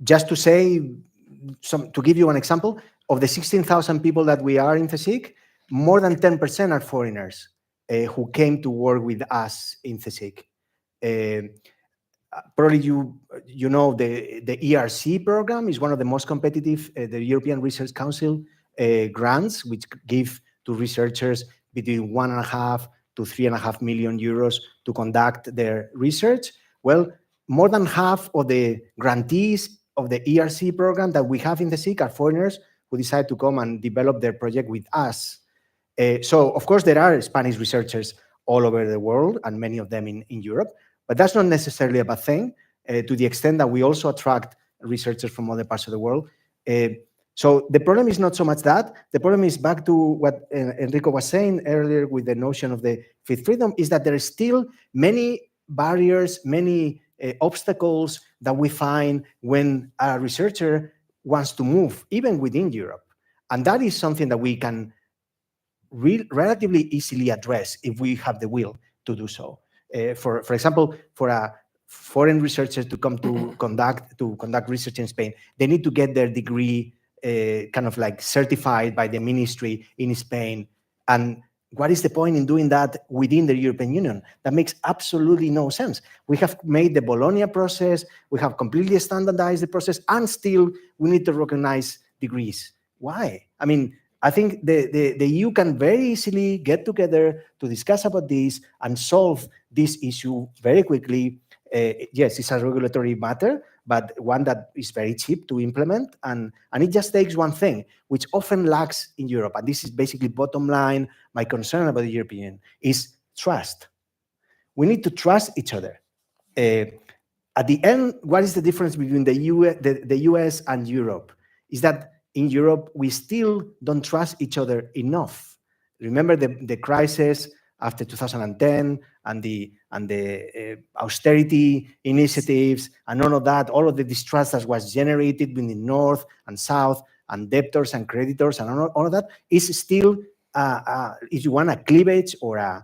Just to say, to give you an example, of the 16,000 people that we are in CSIC, more than 10% are foreigners who came to work with us in CSIC. Probably you know the ERC program is one of the most competitive, the European Research Council grants, which give to researchers between 1.5 to 3.5 million euros to conduct their research. Well, more than half of the grantees of the ERC program that we have in the CSIC are foreigners who decide to come and develop their project with us. So, of course, there are Spanish researchers all over the world and many of them in Europe, but that's not necessarily a bad thing to the extent that we also attract researchers from other parts of the world. So the problem is not so much that. The problem is back to what Enrico was saying earlier with the notion of the fifth freedom, is that there are still many barriers, many obstacles that we find when a researcher wants to move, even within Europe. And that is something that we can relatively easily address if we have the will to do so. For example, for a foreign researcher to come to conduct research in Spain, they need to get their degree kind of like certified by the ministry in Spain. And what is the point in doing that within the European Union? That makes absolutely no sense. We have made the Bologna process, we have completely standardized the process, and still we need to recognize degrees. Why? I mean, I think the EU can very easily get together to discuss about this and solve this issue very quickly. Yes, it's a regulatory matter, but one that is very cheap to implement. And it just takes one thing, which often lacks in Europe. And this is basically bottom line, my concern about the European Union, is trust. We need to trust each other. At the end, what is the difference between the US and Europe? Is that in Europe, we still don't trust each other enough. Remember the crisis after 2010 and the austerity initiatives and all of that, all of the distrust that was generated between the North and South and debtors and creditors and all of that is still, if you want, a cleavage or a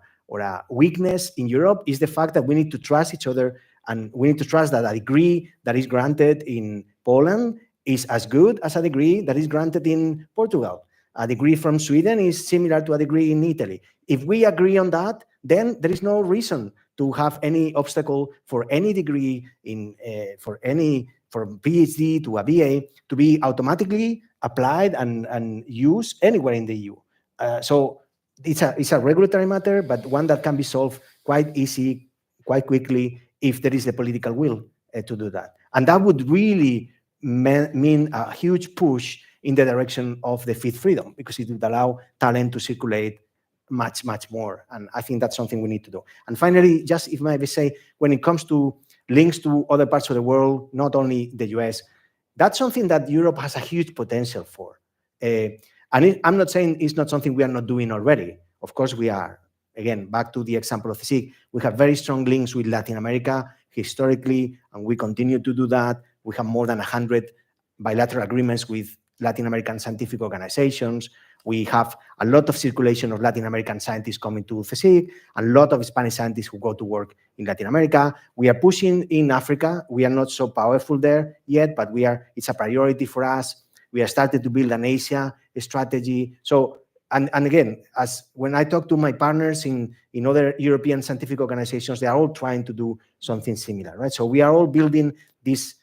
weakness in Europe, is the fact that we need to trust each other, and we need to trust that a degree that is granted in Poland is as good as a degree that is granted in Portugal. A degree from Sweden is similar to a degree in Italy. If we agree on that, then there is no reason to have any obstacle for any degree from PhD to a BA to be automatically applied and used anywhere in the EU. So it's a regulatory matter, but one that can be solved quite easy, quite quickly, if there is the political will to do that. And that would really mean a huge push in the direction of the fifth freedom, because it would allow talent to circulate much, much more. And I think that's something we need to do. And finally, just if I may say, when it comes to links to other parts of the world, not only the US. That's something that Europe has a huge potential for. I'm not saying it's not something we are not doing already. Of course we are. Again, back to the example of CSIC, we have very strong links with Latin America historically, and we continue to do that. We have more than 100 bilateral agreements with Latin American scientific organizations. We have a lot of circulation of Latin American scientists coming to CSIC, a lot of Spanish scientists who go to work in Latin America. We are pushing in Africa. We are not so powerful there yet, but it's a priority for us. We are starting to build an Asia strategy. So, and again, when I talk to my partners in other European scientific organizations, they are all trying to do something similar, right? So we are all building these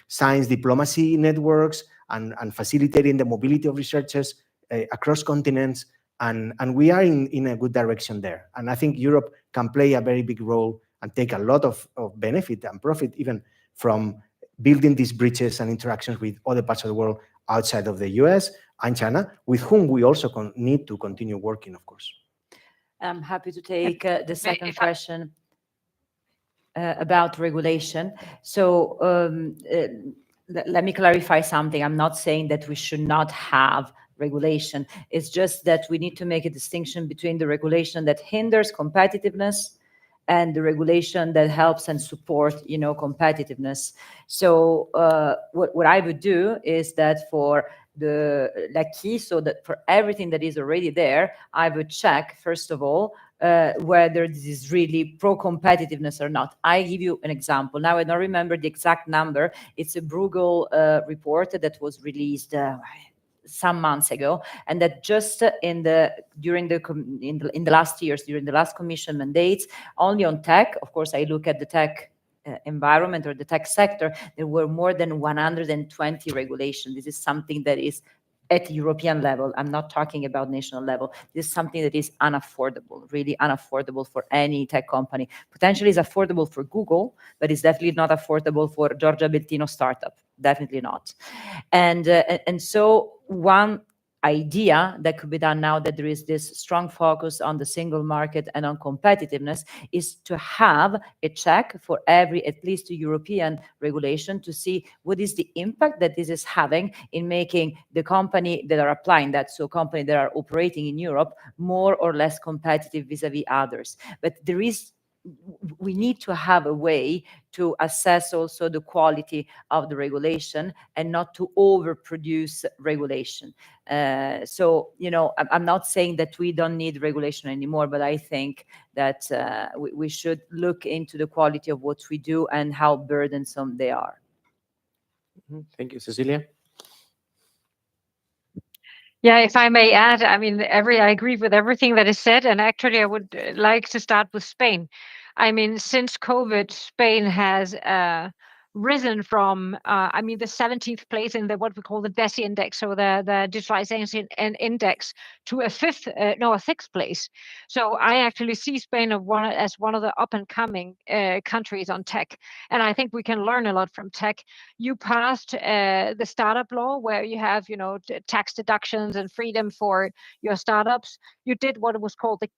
science diplomacy networks and facilitating the mobility of researchers across continents, and we are in a good direction there. And I think Europe can play a very big role and take a lot of benefit and profit even from building these bridges and interactions with other parts of the world outside of the US and China, with whom we also need to continue working, of course. I'm happy to take the second if I- question about regulation. So let me clarify something. I'm not saying that we should not have regulation. It's just that we need to make a distinction between the regulation that hinders competitiveness and the regulation that helps and support, competitiveness. So what I would do is that for the l'acquis, so that for everything that is already there, I would check, first of all, whether this is really pro-competitiveness or not. I give you an example. Now, I don't remember the exact number. It's a Bruegel report that was released some months ago, and that just in the last years, during the last commission mandates, only on tech, of course, I look at the tech environment or the tech sector, there were more than 120 regulations. This is something that is at European level. I'm not talking about national level. This is something that is unaffordable, really unaffordable for any tech company. Potentially is affordable for Google, but it's definitely not affordable for Giorgia Beltino startup. Definitely not. And so one idea that could be done now that there is this strong focus on the single market and on competitiveness is to have a check for every, at least a European regulation, to see what is the impact that this is having in making the company that are applying that, so companies that are operating in Europe, more or less competitive vis-a-vis others. But we need to have a way to assess also the quality of the regulation and not to overproduce regulation. So, I'm not saying that we don't need regulation anymore, but I think that we should look into the quality of what we do and how burdensome they are. Thank you, Cecilia. Yeah, if I may add, I mean, I agree with everything that is said, and actually I would like to start with Spain. I mean, since COVID, Spain has risen from, the 17th place in what we call the DESI index, so the digitalization index, to a sixth place. So I actually see Spain as one of the up and coming countries on tech, and I think we can learn a lot from tech. You passed the startup law, where you have tax deductions and freedom for your startups. You did what was called the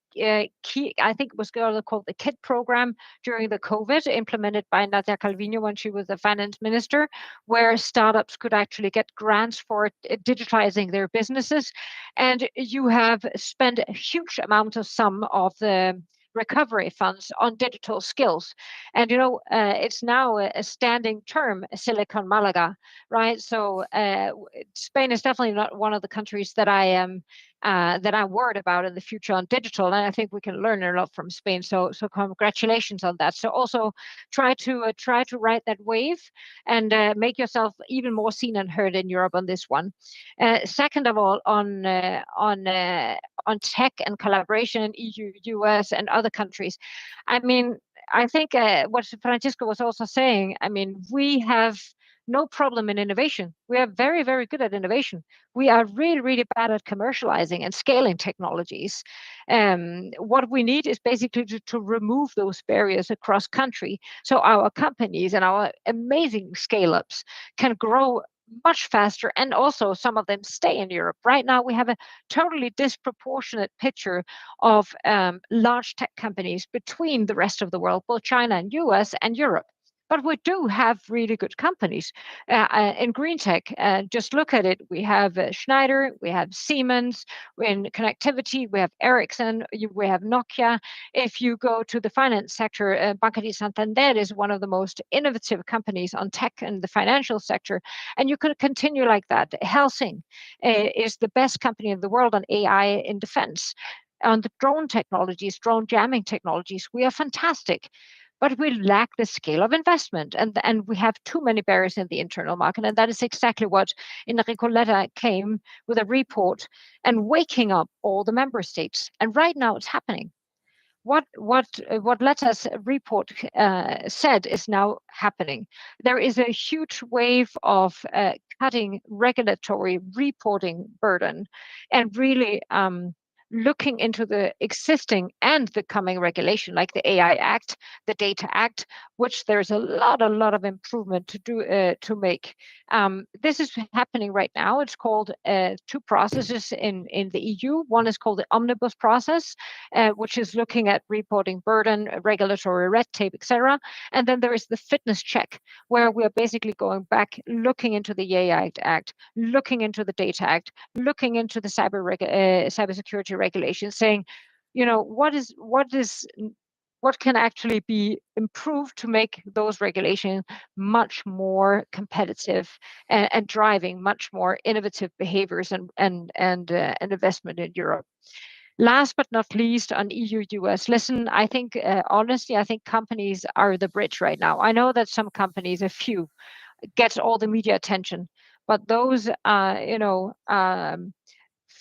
called the KIT program during the COVID, implemented by Nadia Calvino when she was the finance minister, where startups could actually get grants for digitalizing their businesses. And you have spent a huge amount of some of the recovery funds on digital skills. And it's now a standing term, Silicon Malaga, right? So Spain is definitely not one of the countries that I'm worried about in the future on digital, and I think we can learn a lot from Spain. So congratulations on that. So also try to ride that wave and make yourself even more seen and heard in Europe on this one. Second of all, on tech and collaboration in EU, US, and other countries. I mean, I think what Francisco was also saying. I mean, we have no problem in innovation. We are very, very good at innovation. We are really, really bad at commercializing and scaling technologies. What we need is basically to remove those barriers across country, so our companies and our amazing scale-ups can grow much faster, and also some of them stay in Europe. Right now, we have a totally disproportionate picture of large tech companies between the rest of the world, both China and US and Europe. But we do have really good companies in green tech. Just look at it. We have Schneider, we have Siemens. In connectivity, we have Ericsson, we have Nokia. If you go to the finance sector, Banca di Santander is one of the most innovative companies on tech in the financial sector. And you could continue like that. Helsing is the best company in the world on AI in defense. On the drone technologies, drone jamming technologies, we are fantastic. But we lack the scale of investment, and we have too many barriers in the internal market. And that is exactly what Enrico Letta came with a report and waking up all the member states. And right now it's happening. What Letta's report said is now happening. There is a huge wave of cutting regulatory reporting burden and really looking into the existing and the coming regulation, like the AI Act, the Data Act, which there's a lot of improvement to do to make. This is happening right now. It's called two processes in the EU. One is called the Omnibus process, which is looking at reporting burden, regulatory red tape, etc. And then there is the fitness check, where we are basically going back, looking into the AI Act, looking into the Data Act, looking into the cybersecurity regulations, saying, what can actually be improved to make those regulations much more competitive and driving much more innovative behaviors and investment in Europe. Last but not least, on EU-US, listen, I think, honestly, I think companies are the bridge right now. I know that some companies, a few, get all the media attention, but those,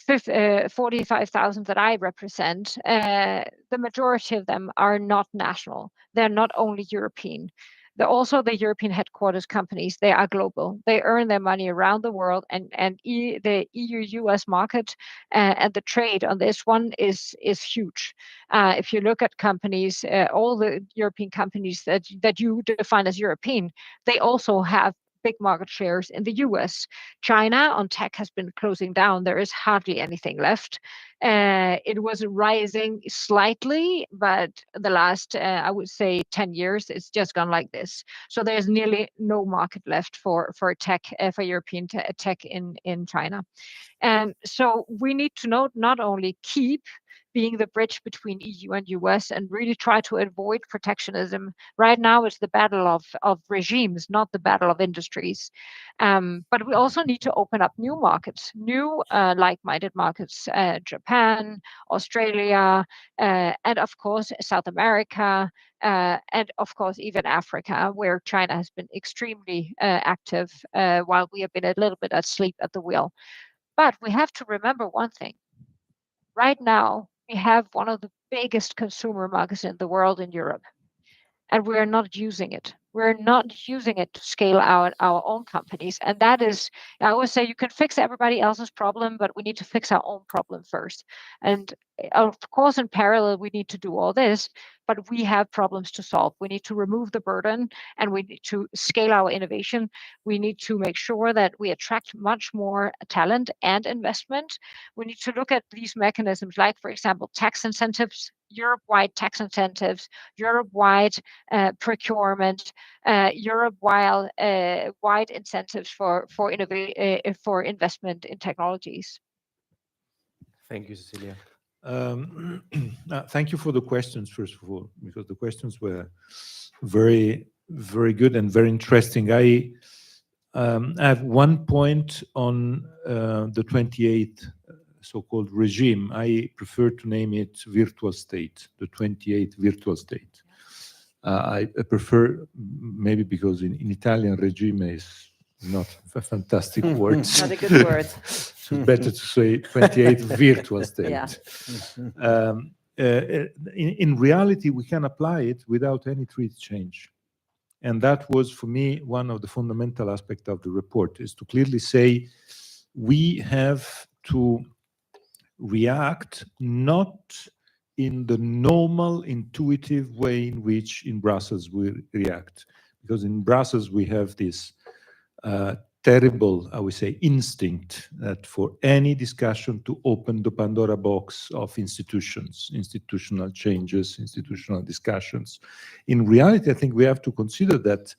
45,000 that I represent, the majority of them are not national. They're not only European. They're also the European headquarters companies. They are global. They earn their money around the world, and the EU-US market and the trade on this one is huge. If you look at companies, all the European companies that you define as European, they also have big market shares in the US. China on tech has been closing down. There is hardly anything left. It was rising slightly, but the last, I would say, 10 years, it's just gone like this. So there's nearly no market left for tech, for European tech in China. And so we need to not only keep being the bridge between EU and US and really try to avoid protectionism. Right now, it's the battle of regimes, not the battle of industries. But we also need to open up new markets, new like-minded markets, Japan, Australia, and of course, South America, and of course, even Africa, where China has been extremely active while we have been a little bit asleep at the wheel. But we have to remember one thing. Right now, we have one of the biggest consumer markets in the world in Europe, and we're not using it. We're not using it to scale out our own companies. And that is, I always say, you can fix everybody else's problem, but we need to fix our own problem first. And of course, in parallel, we need to do all this, but we have problems to solve. We need to remove the burden, and we need to scale our innovation. We need to make sure that we attract much more talent and investment. We need to look at these mechanisms, like, for example, tax incentives, Europe-wide tax incentives, Europe-wide procurement, Europe-wide wide incentives for investment in technologies. Thank you, Cecilia. Thank you for the questions, first of all, because the questions were very, very good and very interesting. I have one point on the 28th so-called regime. I prefer to name it virtual state, the 28th virtual state. I prefer, maybe because in Italian regime is not a fantastic word. Not a good word. So better to say 28th virtual state. Yeah. In reality, we can apply it without any treaty change. And that was, for me, one of the fundamental aspects of the report, is to clearly say we have to react not in the normal, intuitive way in which in Brussels we react. Because in Brussels we have this terrible, I would say, instinct that for any discussion to open the Pandora box of institutions, institutional changes, institutional discussions. In reality, I think we have to consider that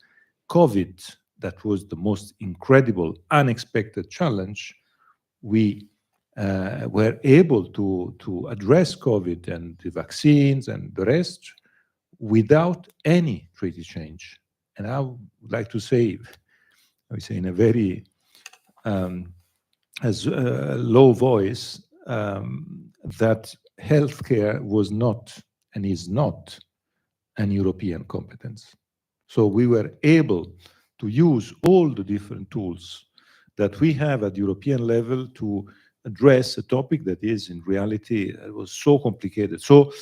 COVID, that was the most incredible, unexpected challenge, we were able to address COVID and the vaccines and the rest without any treaty change. And I would like to say, I would say in a very low voice, that healthcare was not and is not an European competence. So we were able to use all the different tools that we have at European level to address a topic that is in reality was so complicated. So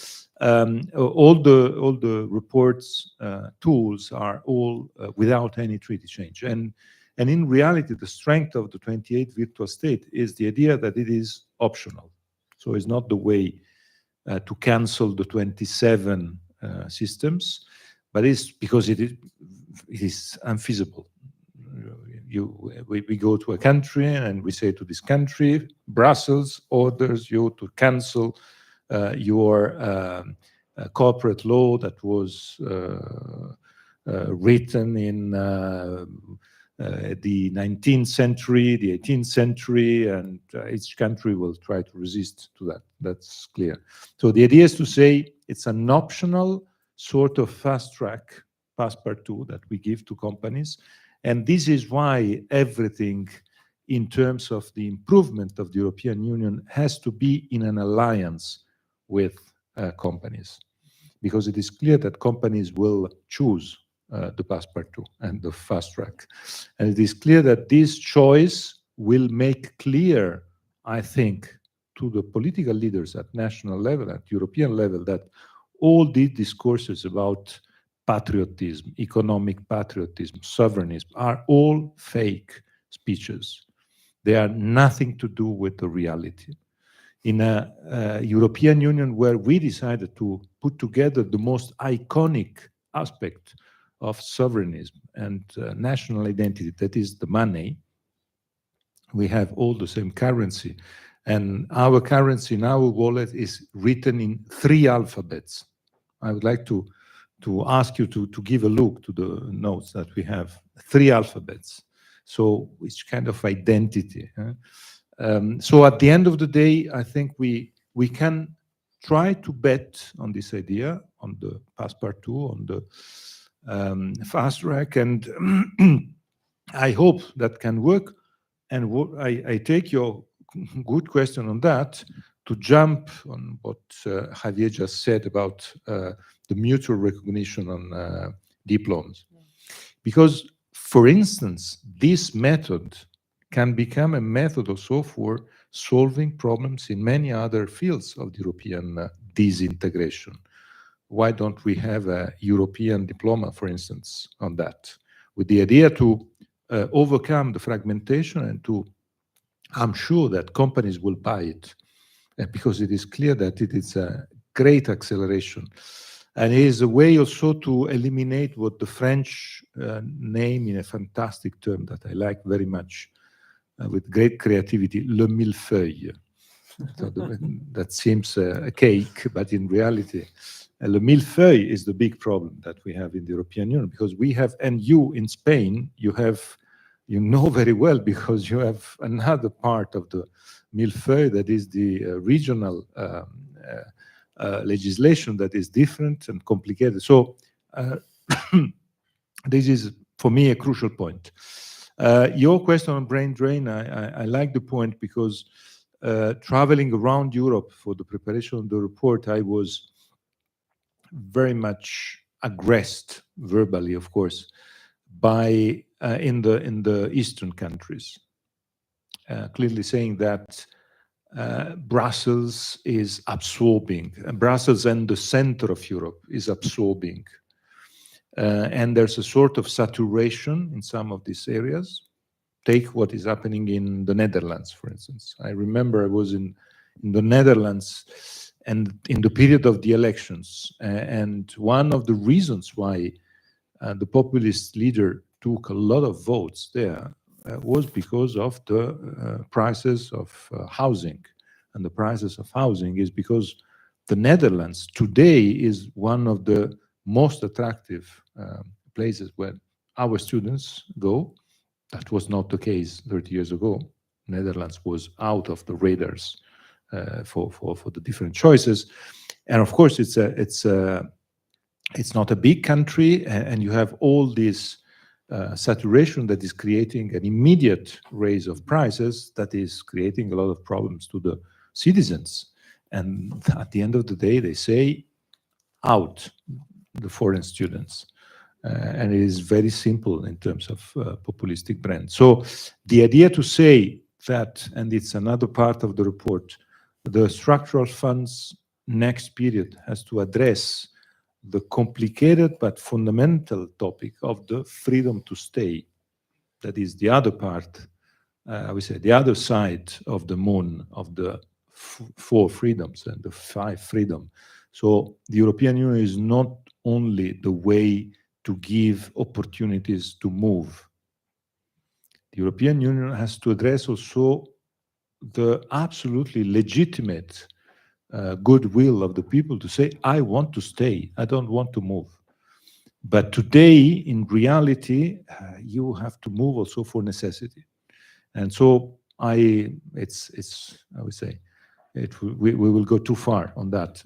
all the reports tools are all without any treaty change. And in reality, the strength of the 28 virtual state is the idea that it is optional. So it's not the way to cancel the 27 systems, but it's because it is unfeasible. We go to a country and we say to this country, Brussels orders you to cancel your corporate law that was written in the 19th century, the 18th century, and each country will try to resist to that. That's clear. So the idea is to say it's an optional sort of fast track passepartout that we give to companies. And this is why everything in terms of the improvement of the European Union has to be in an alliance with companies, because it is clear that companies will choose the passepartout and the fast track. And it is clear that this choice will make clear, I think, to the political leaders at national level, at European level, that all these discourses about patriotism, economic patriotism, sovereignty are all fake speeches. They are nothing to do with the reality. In a European Union where we decided to put together the most iconic aspect of sovereignty and national identity, that is the money, we have all the same currency. And our currency in our wallet is written in 3 alphabets. I would like to ask you to give a look to the notes that we have. 3 alphabets. So which kind of identity? So at the end of the day, I think we can try to bet on this idea, on the passepartout, on the fast track, and I hope that can work. And I take your good question on that to jump on what Javier just said about the mutual recognition on diplomas. Because, for instance, this method can become a method also for solving problems in many other fields of the European disintegration. Why don't we have a European diploma, for instance, on that? With the idea to overcome the fragmentation and to, I'm sure that companies will buy it because it is clear that it is a great acceleration. And it is a way also to eliminate what the French name in a fantastic term that I like very much, with great creativity, le millefeuille. So that seems a cake, but in reality, le millefeuille is the big problem that we have in the European Union, because we have, and you in Spain, you know very well, because you have another part of the millefeuille that is the regional legislation that is different and complicated. So this is, for me, a crucial point. Your question on brain drain, I like the point, because traveling around Europe for the preparation of the report, I was very much aggressed, verbally, of course, by in the Eastern countries, clearly saying that Brussels is absorbing, Brussels and the center of Europe is absorbing. And there's a sort of saturation in some of these areas. Take what is happening in the Netherlands, for instance. I remember I was in the Netherlands and in the period of the elections. And one of the reasons why the populist leader took a lot of votes there was because of the prices of housing. And the prices of housing is because the Netherlands today is one of the most attractive places where our students go. That was not the case 30 years ago. Netherlands was out of the radars for the different choices. And of course, it's not a big country, and you have all this saturation that is creating an immediate raise of prices that is creating a lot of problems to the citizens. And at the end of the day, they say, out the foreign students. And it is very simple in terms of populistic brand. So the idea to say that, and it's another part of the report, the structural funds next period has to address the complicated but fundamental topic of the freedom to stay. That is the other part, I would say, the other side of the moon of the four freedoms and the five freedom. So the European Union is not only the way to give opportunities to move. The European Union has to address also the absolutely legitimate goodwill of the people to say, I want to stay, I don't want to move. But today, in reality, you have to move also for necessity. And so I would say, we will go too far on that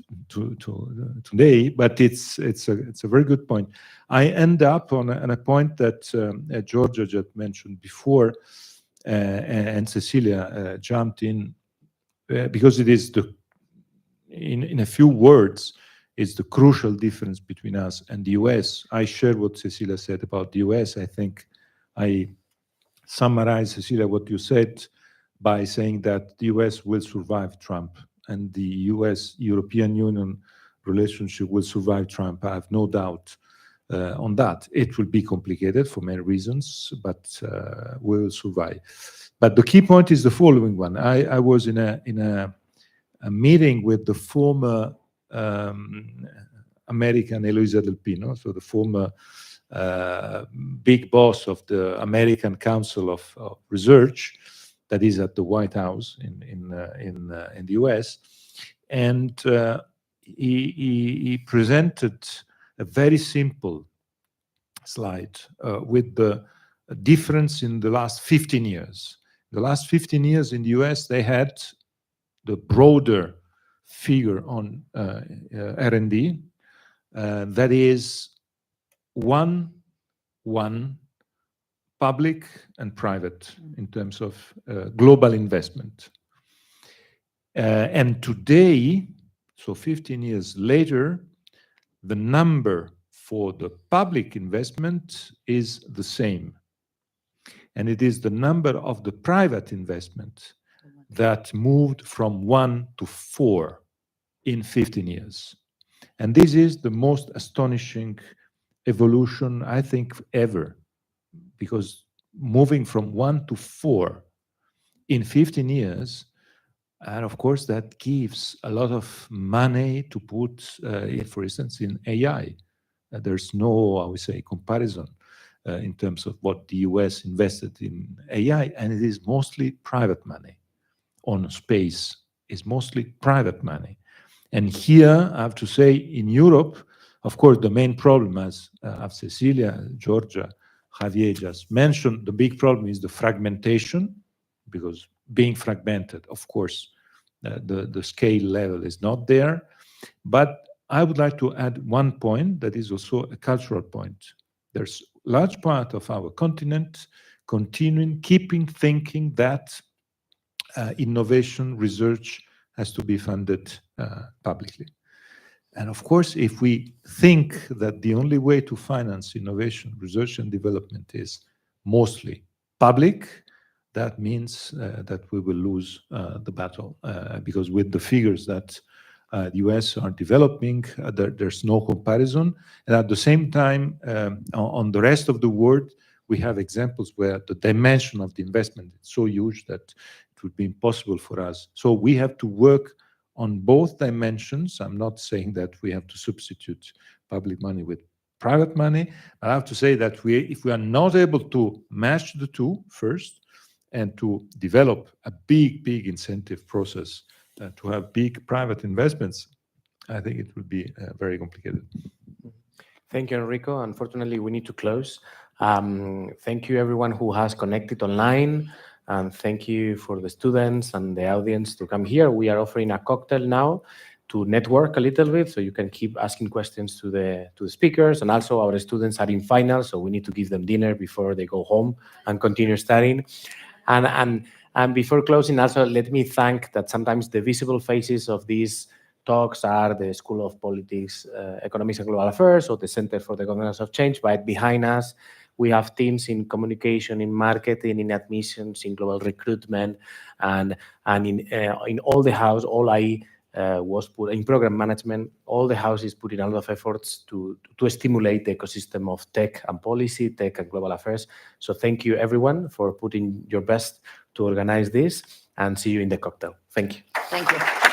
today, but it's a very good point. I end up on a point that Georgia just mentioned before, and Cecilia jumped in, because it is in a few words, it's the crucial difference between us and the US. I share what Cecilia said about the US. I think I summarize, Cecilia, what you said by saying that the US will survive Trump and the US-European Union relationship will survive Trump. I have no doubt on that. It will be complicated for many reasons, but we will survive. But the key point is the following one. I was in a meeting with the former American Eloisa Del Pino, so the former big boss of the American Council of Research, that is at the White House in the US, and he presented a very simple slide with the difference in the last 15 years. The last 15 years in the US, they had the broader figure on R&D, that is one public and private in terms of global investment. And today, so 15 years later, the number for the public investment is the same. And it is the number of the private investment that moved from 1 to 4 in 15 years. And this is the most astonishing evolution, I think, ever. Because moving from 1 to 4 in 15 years, and of course that gives a lot of money to put, for instance, in AI. There's no, I would say, comparison in terms of what the US invested in AI, and it is mostly private money. On space is mostly private money. And here, I have to say, in Europe, of course, the main problem, as Cecilia, Georgia, Javier just mentioned, the big problem is the fragmentation, because being fragmented, of course, the scale level is not there. But I would like to add one point that is also a cultural point. There's a large part of our continent keeping thinking that innovation research has to be funded publicly. And of course, if we think that the only way to finance innovation, research and development is mostly public, that means that we will lose the battle. Because with the figures that the US are developing, there's no comparison. And at the same time, on the rest of the world, we have examples where the dimension of the investment is so huge that it would be impossible for us. So we have to work on both dimensions. I'm not saying that we have to substitute public money with private money. I have to say that if we are not able to match the two first and to develop a big incentive process to have big private investments, I think it would be very complicated. Thank you, Enrico. Unfortunately, we need to close. Thank you, everyone who has connected online. And thank you for the students and the audience to come here. We are offering a cocktail now to network a little bit, so you can keep asking questions to the speakers. And also, our students are in finals, so we need to give them dinner before they go home and continue studying. And before closing, also let me thank that sometimes the visible faces of these talks are the School of Politics, Economics and Global Affairs, or the Center for the Governance of Change. But behind us, we have teams in communication, in marketing, in admissions, in global recruitment, and in all the house, all I was put in program management. All the house is putting a lot of efforts to stimulate the ecosystem of tech and policy, tech and global affairs. So thank you, everyone, for putting your best to organize this, and see you in the cocktail. Thank you. Thank you.